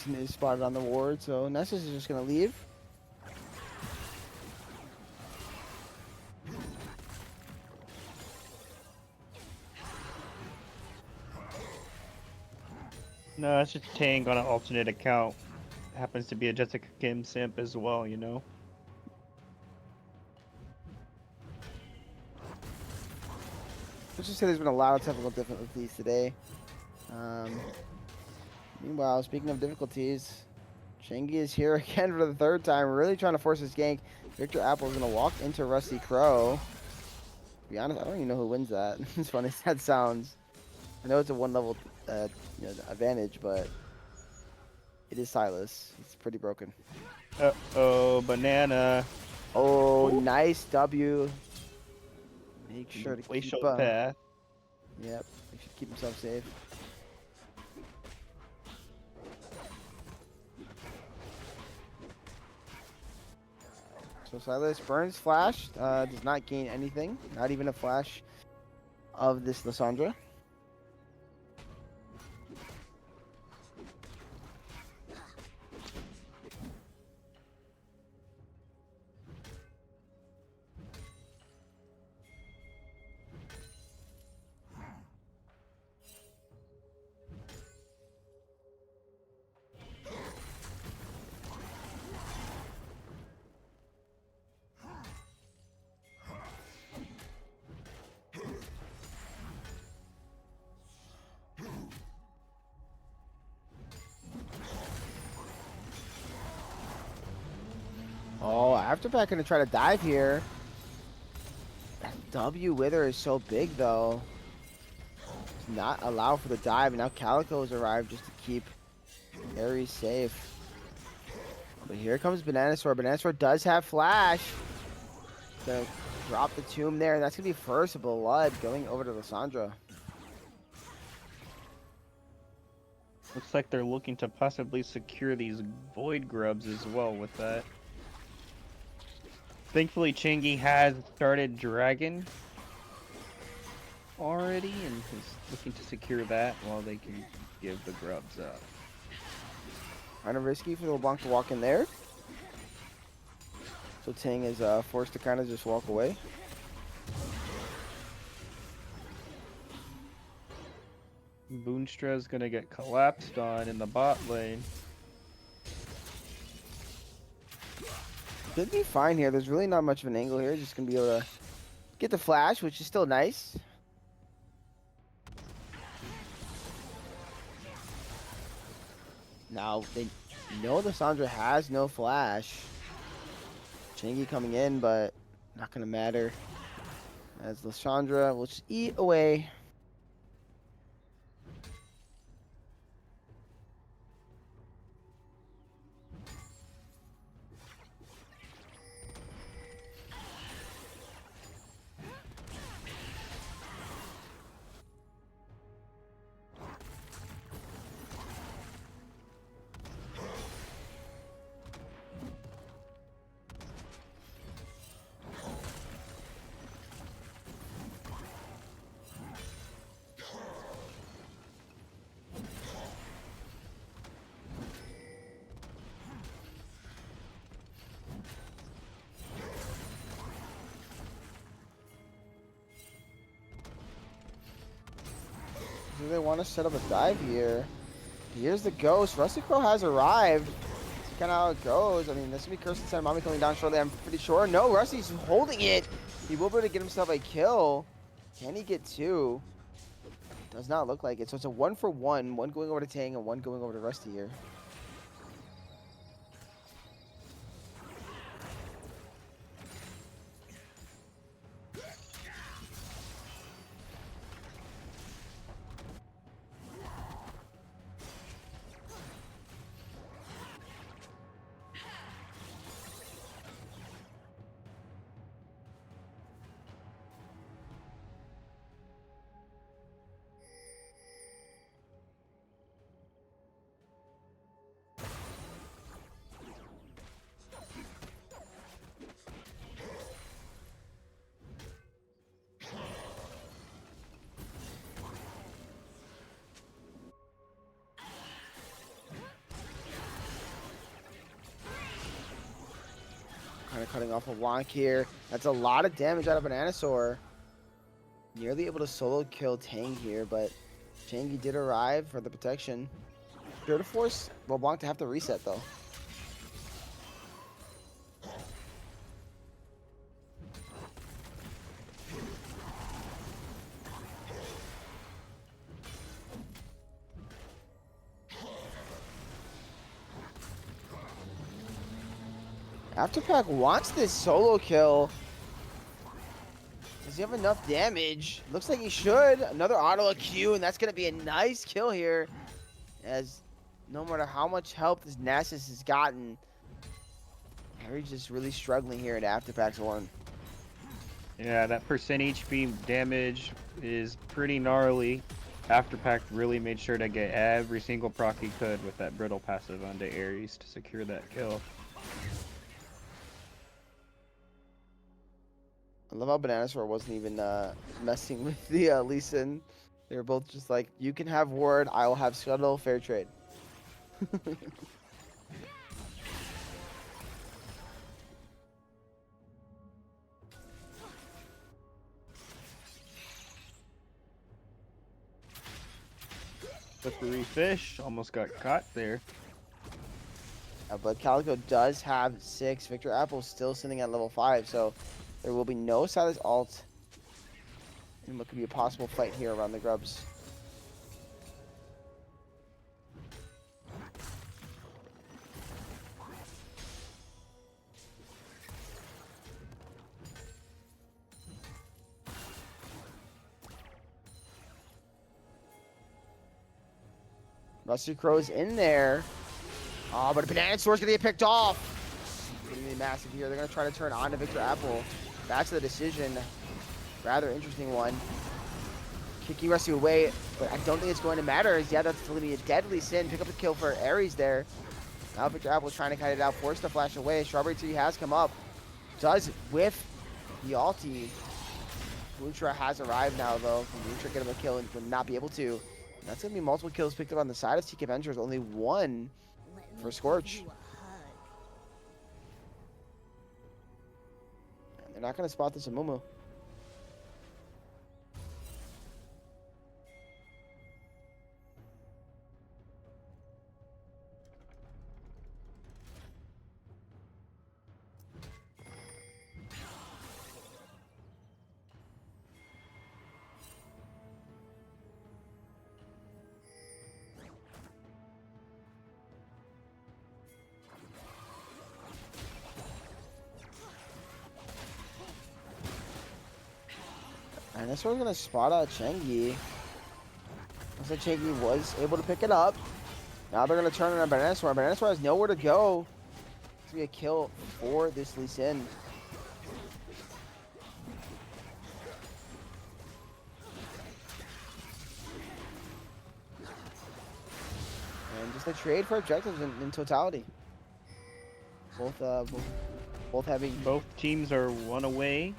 Is spotted on the ward, so Nessus is just gonna leave. No, it's just Tang on an alternate account. Happens to be a Jessica Kim simp as well, you know. Let's just say there's been a lot of technical difficulties today. Meanwhile, speaking of difficulties, Shangi is here again for the third time, really trying to force his gank. Victor Apple is going to walk into Rusty Crow. To be honest, I don't even know who wins that. As funny as that sounds. I know it's a one level advantage, but it is Silas. It's pretty broken. Uh-oh, banana. Oh, Ooh. nice W. Make sure to Glacial keep path. Yep, he should keep himself safe. So Silas burns flash, does not gain anything, not even a flash of this Lissandra. Oh, Afterpack gonna try to dive here. That W Wither is so big though. Does not allow for the dive. Now Calico's arrived just to keep Ares safe. But here comes Banana Sword. Banana Sword does have flash. Gonna drop the tomb there, and that's gonna be first blood going over to Lissandra. Looks like they're looking to possibly secure these void grubs as well with that. Thankfully, Chingy has started Dragon already and is looking to secure that while they can give the grubs up. Kind of risky for the LeBlanc to walk in there. So Ting is forced to kind of just walk away. Boonstra's gonna get collapsed on in the bot lane. Should be fine here. There's really not much of an angle here. Just gonna be able to get the flash, which is still nice. Now they know the Sandra has no flash. Chingy coming in, but not gonna matter. As Lissandra will just eat away. Do they want to set up a dive here? Here's the ghost. Rusty Crow has arrived. See kind of how it goes. I mean, this will be Kirsten Sanamami coming down shortly, I'm pretty sure. No, Rusty's holding it. He will be able to get himself a kill. Can he get two? Does not look like it. So it's a 1-for-1. One going over to Tang and one going over to Rusty here. Kind of cutting off a wonk here. That's a lot of damage out of Bananasaur. Nearly able to solo kill Tang here, but Changi did arrive for the protection. Sure to force LeBlanc to have to reset though. Afterpack wants this solo kill. Does he have enough damage? Looks like he should. Another auto Q, and that's going to be a nice kill here. As no matter how much help this Nasus has gotten, Harry's just really struggling here in Afterpack's horn. Yeah, that percent HP damage is pretty gnarly. Afterpack really made sure to get every single proc he could with that brittle passive onto Ares to secure that kill. I love how Bananasaur wasn't even messing with the Lee Sin. They were both just like, you can have ward, I will have scuttle, fair trade. Slippery fish almost got caught there. But Calico does have 6. Victor Apple's still sitting at level 5, so there will be no Silas ult. And what could be a possible fight here around the grubs. Rusty Crow's in there. Oh, but a Bananasaur's gonna get picked off. It's gonna be massive here. They're gonna try to turn on to Victor Apple. That's the decision. Rather interesting one. Kicking Rescue away, but I don't think it's going to matter. As yeah, that's going to be a deadly sin. Pick up the kill for Ares there. Now Victor Apple's trying to cut it out, force the flash away. Strawberry Tree has come up. Does whiff the ulti. Lutra has arrived now, though. Can Lutra get him a kill and would not be able to? And that's going to be multiple kills picked up on the side of TK Ventures. Only one for Scorch. And they're not going to spot this Amumu. And this one's gonna spot out Chengi. Looks like Chengi was able to pick it up. Now they're gonna turn it on Bananasaur. Bananasaur has nowhere to go. It's gonna be a kill for this Lee Sin. And just a trade for objectives in totality. Both having Both teams are one away,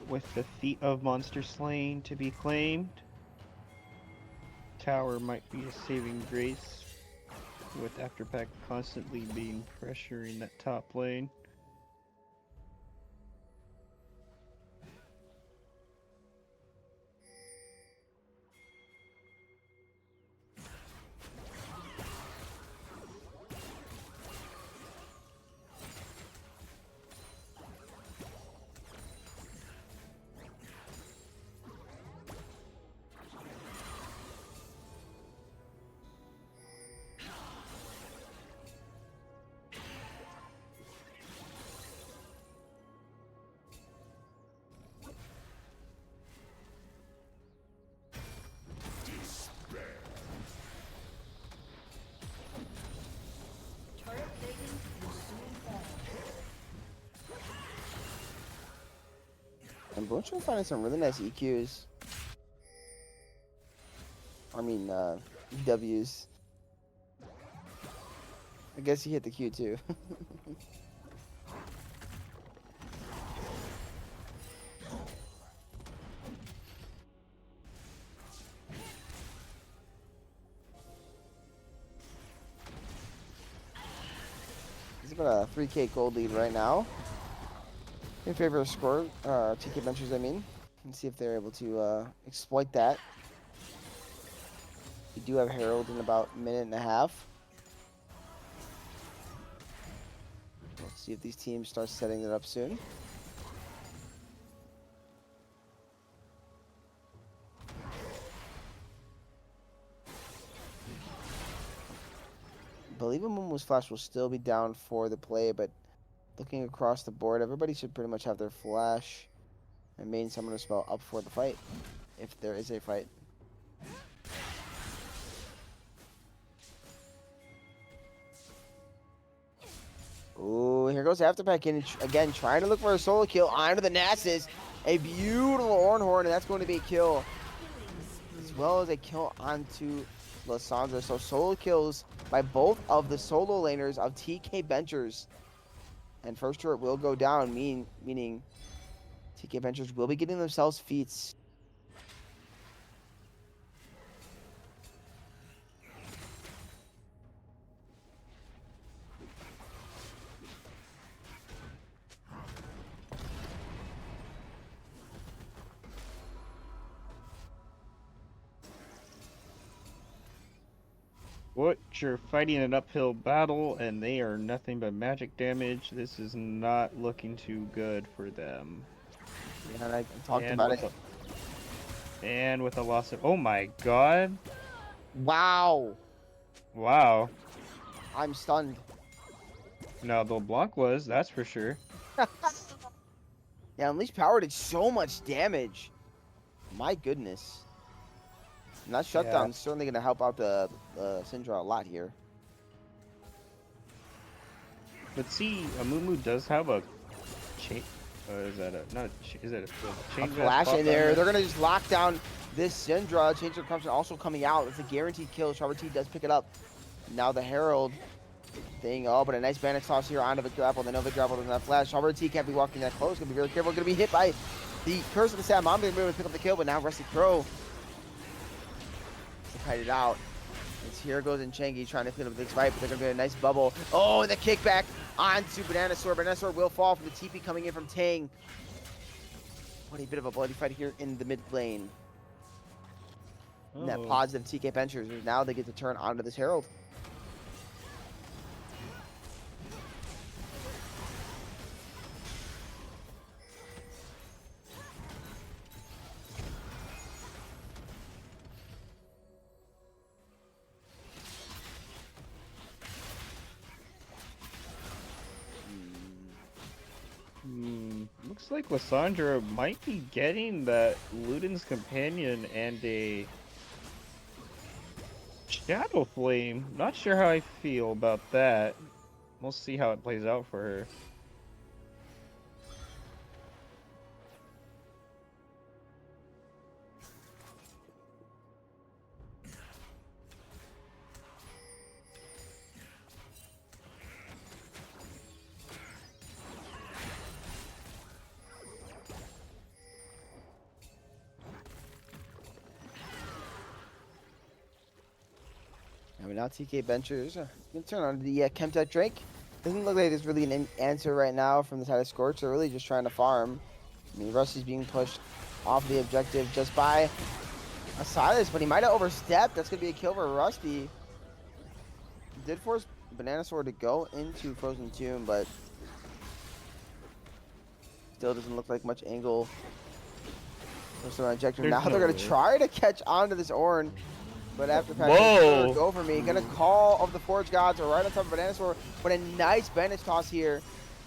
with the feat of Monster Slain to be claimed. Tower might be a saving grace, with Afterpack constantly being pressuring that top lane. And Blunt's finding some really nice EQs. I mean, EWs. I guess he hit the Q too. He's got a 3K gold lead right now. In favor of score, TK Ventures, I mean. And see if they're able to exploit that. We do have Herald in about a minute and a half. Let's see if these teams start setting it up soon. I believe Amumu's flash will still be down for the play, but looking across the board, everybody should pretty much have their flash and main summoner spell up for the fight, if there is a fight. Ooh, here goes Afterpack in again, trying to look for a solo kill onto the Nasus. A beautiful Ornhorn, and that's going to be a kill, as well as a kill onto Lissandra. So solo kills by both of the solo laners of TK Ventures. And first turret will go down, meaning TK Ventures will be getting themselves feats. What? You're fighting an uphill battle, and they are nothing but magic damage. This is not looking too good for them. Yeah, and I talked about it. And with a loss of... Oh my god! Wow. Wow. I'm stunned. Now, the Blanc was, that's for sure. Yeah, Unleashed Power did so much damage. My goodness. And that shutdown's certainly going to help out the Syndra a lot here. But see, Amumu does have a Is that a not? Is it a A chain flash pop in down there. They're gonna just lock down this Syndra. Change the corruption also coming out. It's a guaranteed kill. Sharper T does pick it up. Now the Herald thing. Oh, but a nice Bandit toss here onto Victor Apple. They know Victor Apple doesn't have flash. Sharper T can't be walking that close. Gonna be very careful. Gonna be hit by the Curse of the Sad Mom. Gonna be able to pick up the kill, but now Rusty Crow to kite it out. It's here goes Enchangi trying to fill up the big spike, but they're gonna get a nice bubble. Oh, and the kickback onto Banana Sword. Banana Sword will fall from the TP coming in from Tehm. What a bit of a bloody fight here in the mid lane. And that Oh. positive TK Ventures. Now they get to turn onto this Herald. Looks like Lissandra might be getting that Luden's Companion and a Shadow Flame. Not sure how I feel about that. We'll see how it plays out for her. I mean, now TK Ventures gonna turn on the Chemtech Drake. Doesn't look like there's really an answer right now from the side of Scorch. They're really just trying to farm. I mean, Rusty's being pushed off the objective just by a Silas, but he might have overstepped. That's gonna be a kill for Rusty. Did force Banana Sword to go into Frozen Tomb, but still doesn't look like much angle. There's an objective. There's Now no they're gonna way. try to catch onto this Ornn. But after Whoa! go for me. Gonna call of the Forge Gods are right on top of Banana Sword. But a nice bandage toss here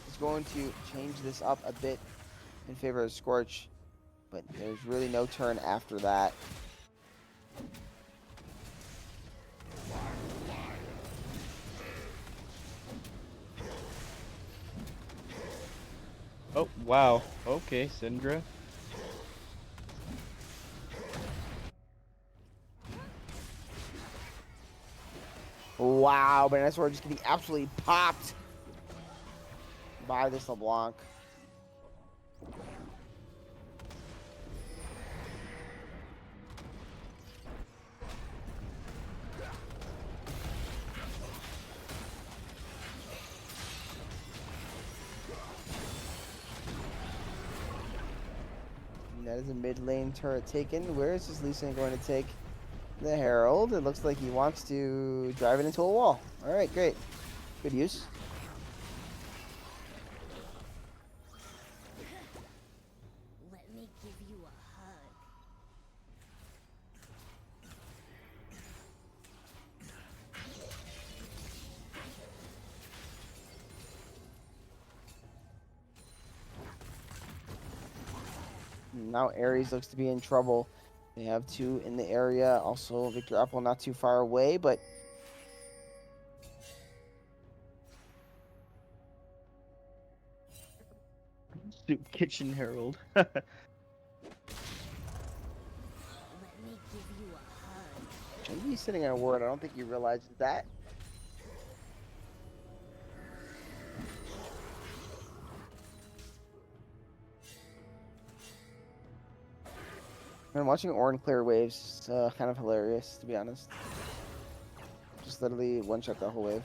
is going to change this up a bit in favor of Scorch. But there's really no turn after that. Oh, wow. Okay, Syndra. Wow, Banana Sword just getting absolutely popped by this LeBlanc. And that is a mid lane turret taken. Where is this Lee Sin going to take the Herald? It looks like he wants to drive it into a wall. All right, great. Good use. Let me give you a hug. Now Ares looks to be in trouble. They have two in the area. Also, Victor Apple not too far away, but Soup Kitchen Herald. Let me give you a hug. he's sitting in a ward. I don't think he realizes that. Man, watching Ornn clear waves is kind of hilarious, to be honest. Just literally one-shot that whole wave.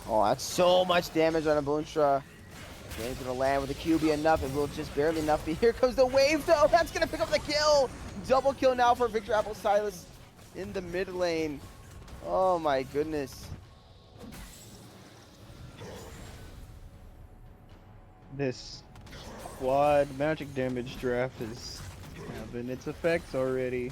Oh, that's so much damage on a Boonstra. Game's gonna land with the QB enough. It will just barely enough. But here comes the wave, though. That's gonna pick up the kill. Double kill now for Victor Apple Silas in the mid lane. Oh my goodness. This quad magic damage draft is having its effects already.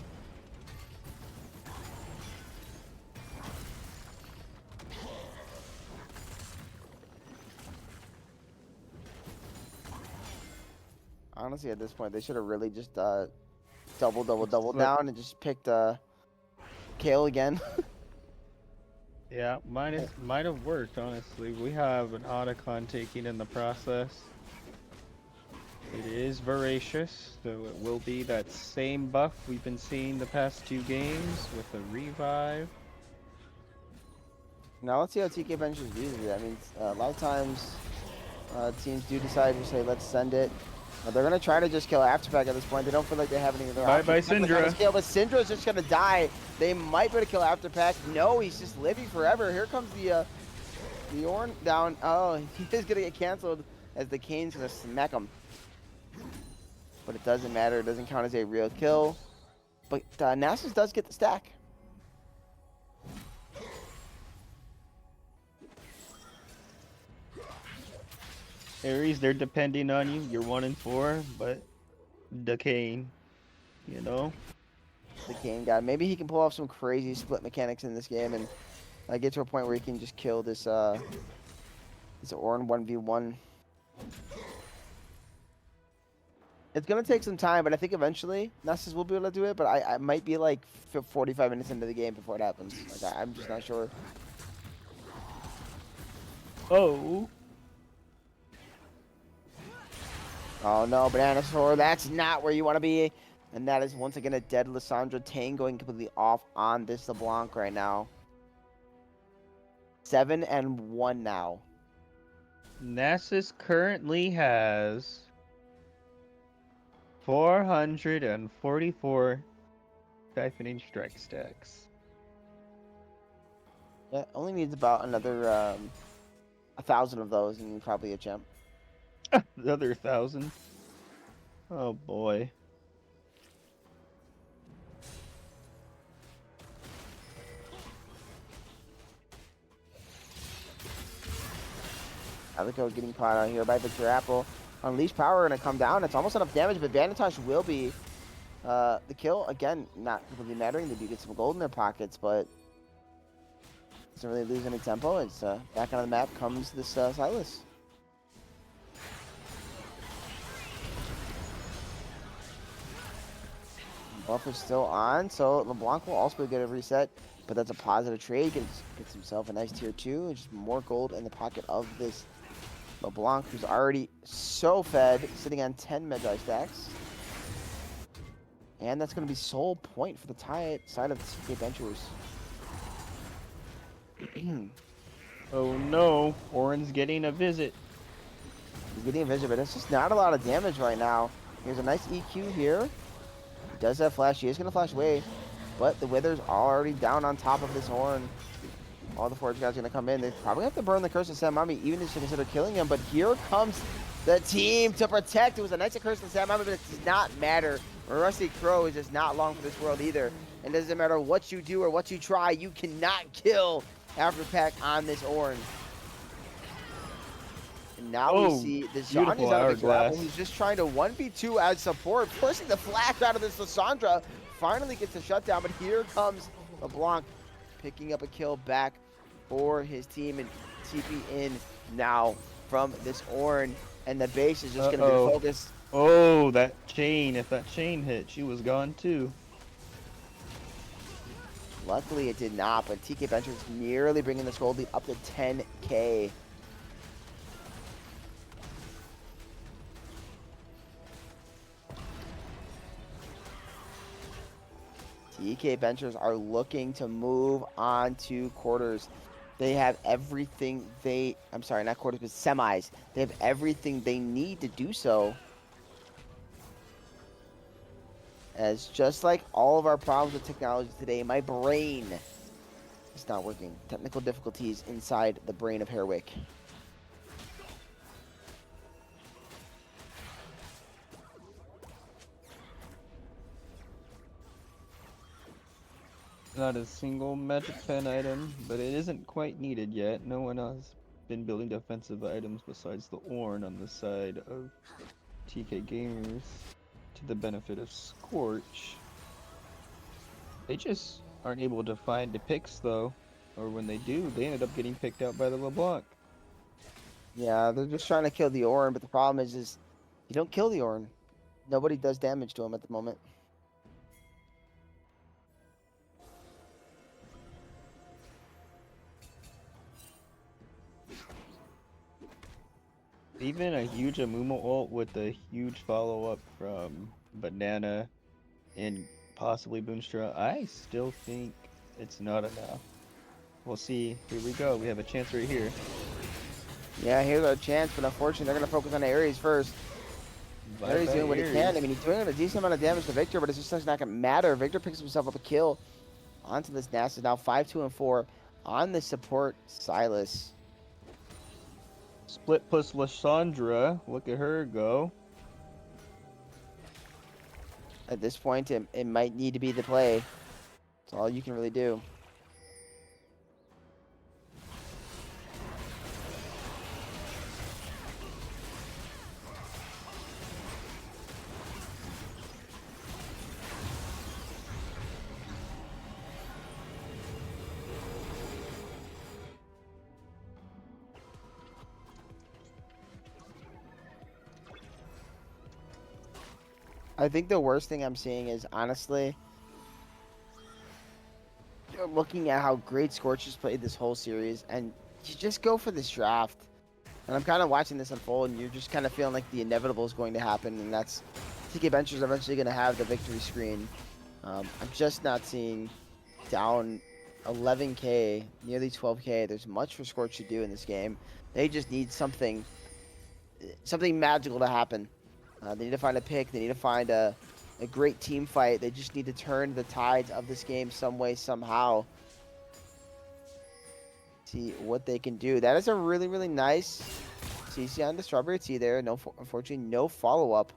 Honestly, at this point, they should have really just double Looks like- down and just picked Kale again. Yeah, might have worked, honestly. We have an Otacon taking in the process. It is voracious, so it will be that same buff we've been seeing the past 2 games with a revive. Now let's see how TK Benches uses it. I mean, a lot of times teams do decide to say, let's send it. They're going to try to just kill Afterpack at this point. They don't feel like they have any other Bye-bye, options. They're gonna Syndra. Scale, but Syndra's just going to die. They might be able to kill Afterpack. No, he's just living forever. Here comes the Ornn down. Oh, he is going to get canceled as the Kane's going to smack him. But it doesn't matter. It doesn't count as a real kill. But Nasus does get the stack. Ares, they're depending on you. You're 1 and 4, but the Kane, you know? The Kane guy. Maybe he can pull off some crazy split mechanics in this game and get to a point where he can just kill this Ornn 1v1. It's gonna take some time, but I think eventually Nasus will be able to do it. But I might be like 45 minutes into the game before it happens. Like I'm just not sure. Oh. Oh no, Banana Sword, that's not where you want to be. And that is once again a dead Lissandra. Tehm going completely off on this LeBlanc right now. 7-1 now. Nasus currently has 444 Siphoning Strike stacks. Yeah, only needs about another 1,000 of those and probably a champ. Another 1,000. Oh boy. Alico getting caught out here by Victor Apple. Unleash power gonna come down. It's almost enough damage, but Vanitas will be the kill. Again, not completely mattering. They do get some gold in their pockets, but doesn't really lose any tempo. It's back on the map comes this Silas. Buff is still on, so LeBlanc will also get a reset, but that's a positive trade. Gets himself a nice tier 2, and just more gold in the pocket of this LeBlanc, who's already so fed, sitting on 10 Magi stacks. And that's going to be sole point for the side of the TK Ventures. Oh no, Ornn's getting a visit. He's getting a visit, but it's just not a lot of damage right now. Here's a nice EQ here. He does have flash. He is going to flash away, but the Wither's already down on top of this Ornn. All the Forge guys are going to come in. They probably have to burn the Curse of Samami, even if they consider killing him. But here comes the team to protect. It was a nice Curse of Samami, but it does not matter. Rusty Crow is just not long for this world either. And it doesn't matter what you do or what you try, you cannot kill Afterpack on this Ornn. And now we see the Zhonya's out of the grapple, who's just trying to 1v2 as support, pushing the flash out of this Lissandra. Finally gets the shutdown, but here comes LeBlanc picking up a kill back for his team and TP in now from this Ornn. And the base is just going to be focused. Oh, that chain. If that chain hit, she was gone too. Luckily it did not, but TK Ventures nearly bringing this gold lead up to 10k. TK Ventures are looking to move on to quarters. They have everything I'm sorry, not quarters, but semis. They have everything they need to do so. As just like all of our problems with technology today, my brain is not working. Technical difficulties inside the brain of Hairwick. Not a single magic pen item, but it isn't quite needed yet. No one has been building defensive items besides the Ornn on the side of TK Gamers, to the benefit of Scorch. They just aren't able to find the picks though, or when they do, they ended up getting picked out by the LeBlanc. Yeah, they're just trying to kill the Ornn, but the problem is you don't kill the Ornn. Nobody does damage to him at the moment. Even a huge Amumu ult with a huge follow-up from Banana and possibly Boonstra, I still think it's not enough. We'll see. Here we go. We have a chance right here. Yeah, here's our chance, but unfortunately, they're going to focus on Ares first. Ares Bye-bye, doing what he can. I Ares. mean, he's doing a decent amount of damage to Victor, but it's just not going to matter. Victor picks himself up a kill onto this Nasus. Now 5, 2, and 4 on the support Silas. Split plus Lysandra. Look at her go. At this point, it might need to be the play. That's all you can really do. I think the worst thing I'm seeing is, honestly, looking at how great Scorch has played this whole series, and you just go for this draft. And I'm kind of watching this unfold, and you're just kind of feeling like the inevitable is going to happen, and that's TK Venture's eventually going to have the victory screen. I'm just not seeing down 11k, nearly 12k. There's much for Scorch to do in this game. They just need something magical to happen. They need to find a pick. They need to find a great team fight. They just need to turn the tides of this game some way, somehow. See what they can do. That is a really, really nice CC on the Strawberry Tea there. No, unfortunately, no follow-up.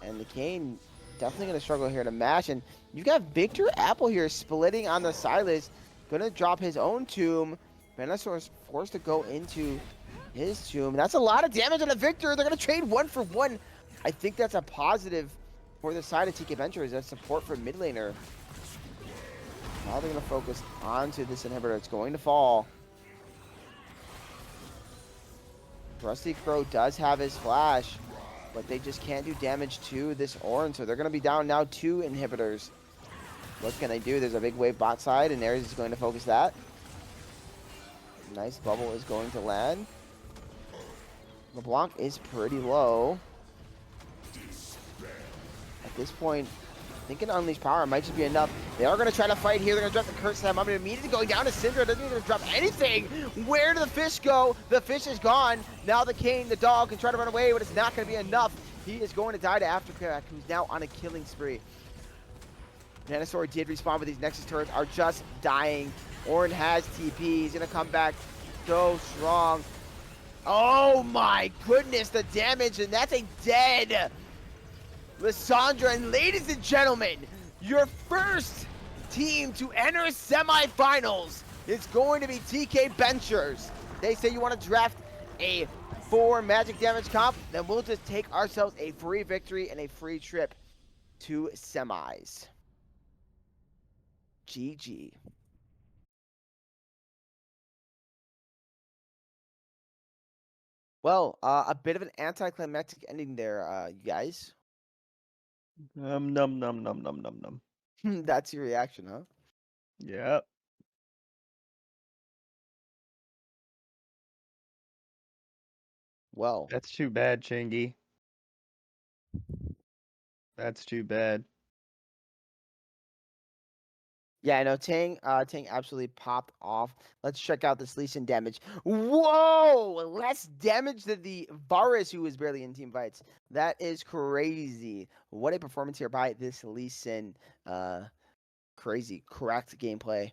And the Kane definitely going to struggle here to match. And you got Victor Apple here splitting on the Silas. Going to drop his own tomb. Venusaur's forced to go into his tomb. That's a lot of damage on the Victor. They're going to trade 1 for 1. I think that's a positive for the side of TK Venture, is that support for mid laner. Now they're going to focus onto this inhibitor. It's going to fall. Rusty Crow does have his flash, but they just can't do damage to this Orange, so they're going to be down now 2 inhibitors. What can they do? There's a big wave bot side, and Ares is going to focus that. Nice bubble is going to land. LeBlanc is pretty low. At this point, thinking Unleash Power might just be enough. They are going to try to fight here. They're going to drop the Curse Slam. I'm immediately going down to Syndra. Doesn't even drop anything. Where did the fish go? The fish is gone. Now the Kane, the dog, can try to run away, but it's not going to be enough. He is going to die to Aftercrack, who's now on a killing spree. Venusaur did respawn, but these Nexus turrets are just dying. Orin has TP. He's going to come back so strong. Oh my goodness, the damage, and that's a dead Lysandra. And ladies and gentlemen, your first team to enter semifinals is going to be TK Benchers. They say you want to draft a 4 magic damage comp, then we'll just take ourselves a free victory and a free trip to semis. GG. Well, a bit of an anticlimactic ending there, you guys. Num num num num num num num. That's your reaction, huh? Yep. Well, That's too bad, Chingy. That's too bad. yeah, I know Tang absolutely popped off. Let's check out this Lee Sin damage. Whoa! Less damage than the Varus, who was barely in team fights. That is crazy. What a performance here by this Lee Sin. Crazy, correct gameplay.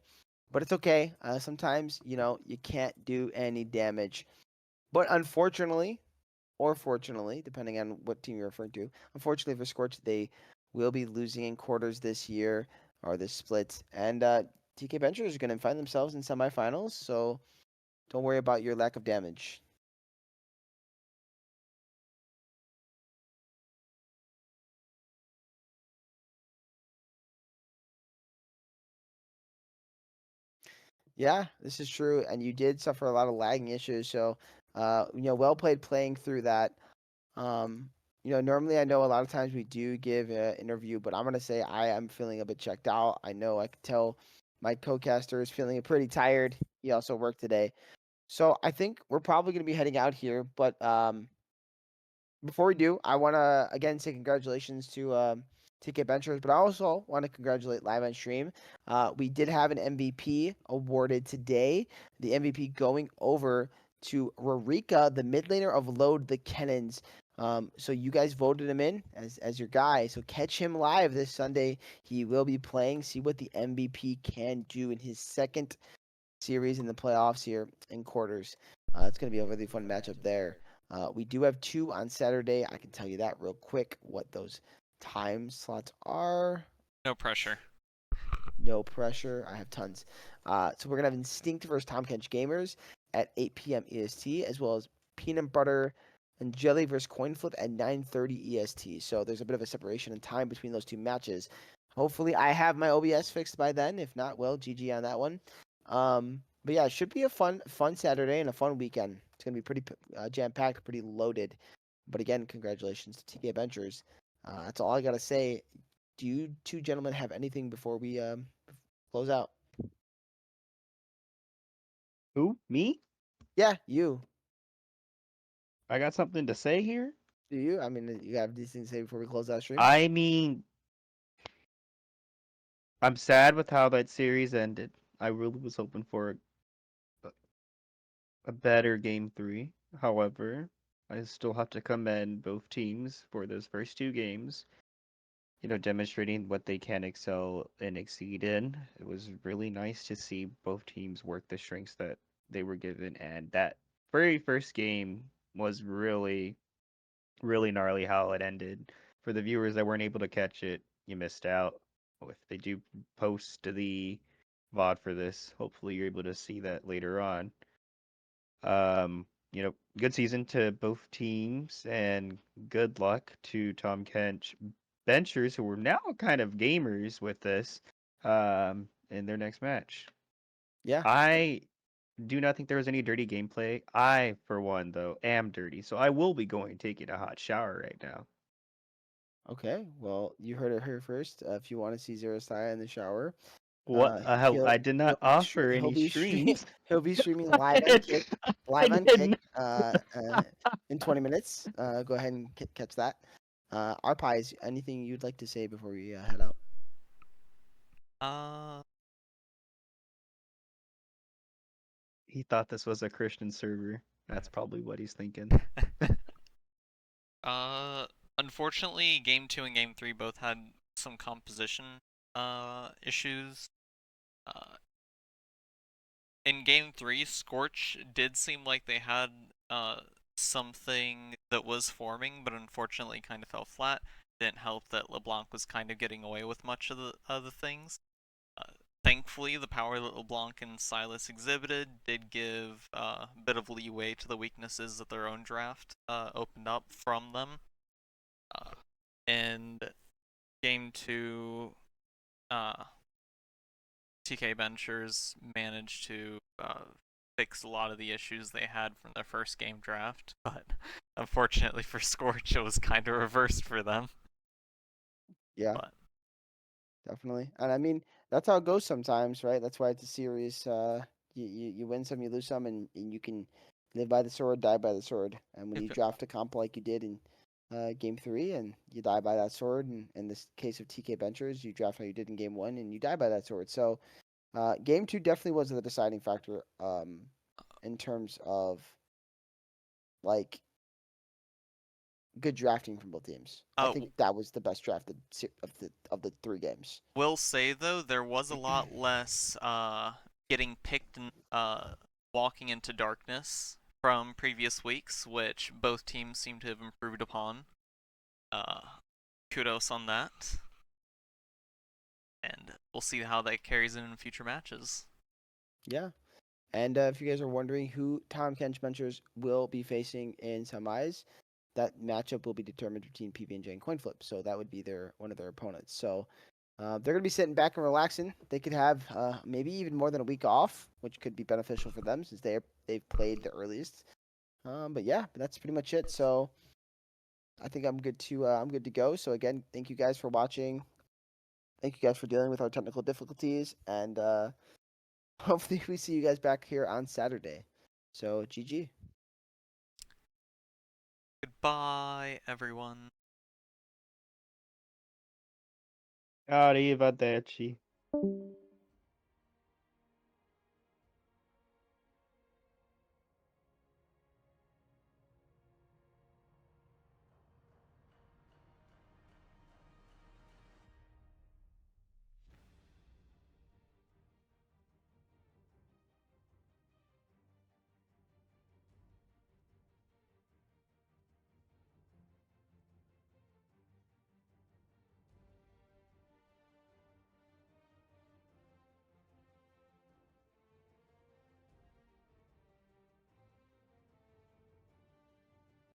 But it's okay. Sometimes, you can't do any damage. But unfortunately, or fortunately, depending on what team you're referring to, unfortunately for Scorch, they will be losing in quarters this year, or this split. And TK Venture is going to find themselves in semifinals, so don't worry about your lack of damage. Yeah, this is true, and you did suffer a lot of lagging issues, so well played playing through that. Normally I know a lot of times we do give an interview, but I'm gonna say I am feeling a bit checked out. I know I can tell my co-caster is feeling pretty tired. He also worked today, so I think we're probably gonna be heading out here. But before we do, I want to again say congratulations to TK Ventures, but I also want to congratulate Live on Stream. We did have an MVP awarded today. The MVP going over to Rarika, the mid laner of Load the Cannons. So you guys voted him in as your guy. So catch him live this Sunday. He will be playing. See what the MVP can do in his second series in the playoffs here in quarters. It's going to be a really fun matchup there. We do have 2 on Saturday. I can tell you that real quick what those time slots are. No pressure. No pressure. I have tons. So we're going to have Instinct versus Tom Kentch Gamers at 8 p.m. EST, as well as Peanut Butter and Jelly versus Coin Flip at 9:30 EST. So there's a bit of a separation in time between those 2 matches. Hopefully, I have my OBS fixed by then. If not, well, GG on that one. But yeah, it should be a fun Saturday and a fun weekend. It's gonna be pretty jam packed, pretty loaded. But again, congratulations to TK Ventures. That's all I gotta say. Do you 2 gentlemen have anything before we close out? Who? Me? Yeah, you. I got something to say here. Do you? I mean, you have these things to say before we close out stream? I mean, I'm sad with how that series ended. I really was hoping for a better game 3. However, I still have to commend both teams for those first 2 games. Demonstrating what they can excel and exceed in. It was really nice to see both teams work the strengths that they were given, and that very first game was really, really gnarly how it ended. For the viewers that weren't able to catch it, you missed out. If they do post the VOD for this, hopefully you're able to see that later on. Good season to both teams, and good luck to Tom Kentch benchers who are now kind of gamers with this in their next match. Yeah. I do not think there was any dirty gameplay. I, for one, though, am dirty, so I will be going taking a hot shower right now. Okay. Well, you heard it here first. If you want to see Zero Saya in the shower, What? I did not offer he'll any be streams. he'll be streaming live on Kick, I Kick didn't. in 20 minutes. Go ahead and catch that. Our pies. Anything you'd like to say before we head out? He thought this was a Christian server. That's probably what he's thinking. Unfortunately, game 2 and game 3 both had some composition issues. In game 3, Scorch did seem like they had something that was forming, but unfortunately kind of fell flat. Didn't help that LeBlanc was kind of getting away with much of the other things. Thankfully, the power that LeBlanc and Silas exhibited did give a bit of leeway to the weaknesses that their own draft opened up from them. And game 2, TK Ventures managed to fix a lot of the issues they had from their first game draft, but unfortunately for Scorch, it was kind of reversed for them. Yeah, But definitely. And I mean, that's how it goes sometimes, right? That's why it's a series. You win some, you lose some, and you can live by the sword, die by the sword. And when you draft a comp like you did in game 3, and you die by that sword, and in this case of TK Ventures, you draft how you did in game 1, and you die by that sword. So game 2 definitely was the deciding factor in terms of like good drafting from both teams. I think that was the best draft of the 3 games. Will say though, there was a lot less getting picked and walking into darkness from previous weeks, which both teams seem to have improved upon. Kudos on that. And we'll see how that carries in future matches. Yeah. And if you guys are wondering who Tom Kentch Ventures will be facing in semis, that matchup will be determined between PB&J and Coinflip. So that would be one of their opponents. So they're going to be sitting back and relaxing. They could have maybe even more than a week off, which could be beneficial for them since they've played the earliest. But yeah, that's pretty much it. So I think I'm good to go. So again, thank you guys for watching. Thank you guys for dealing with our technical difficulties, and hopefully we see you guys back here on Saturday. So GG. Goodbye, everyone. Arrivederci.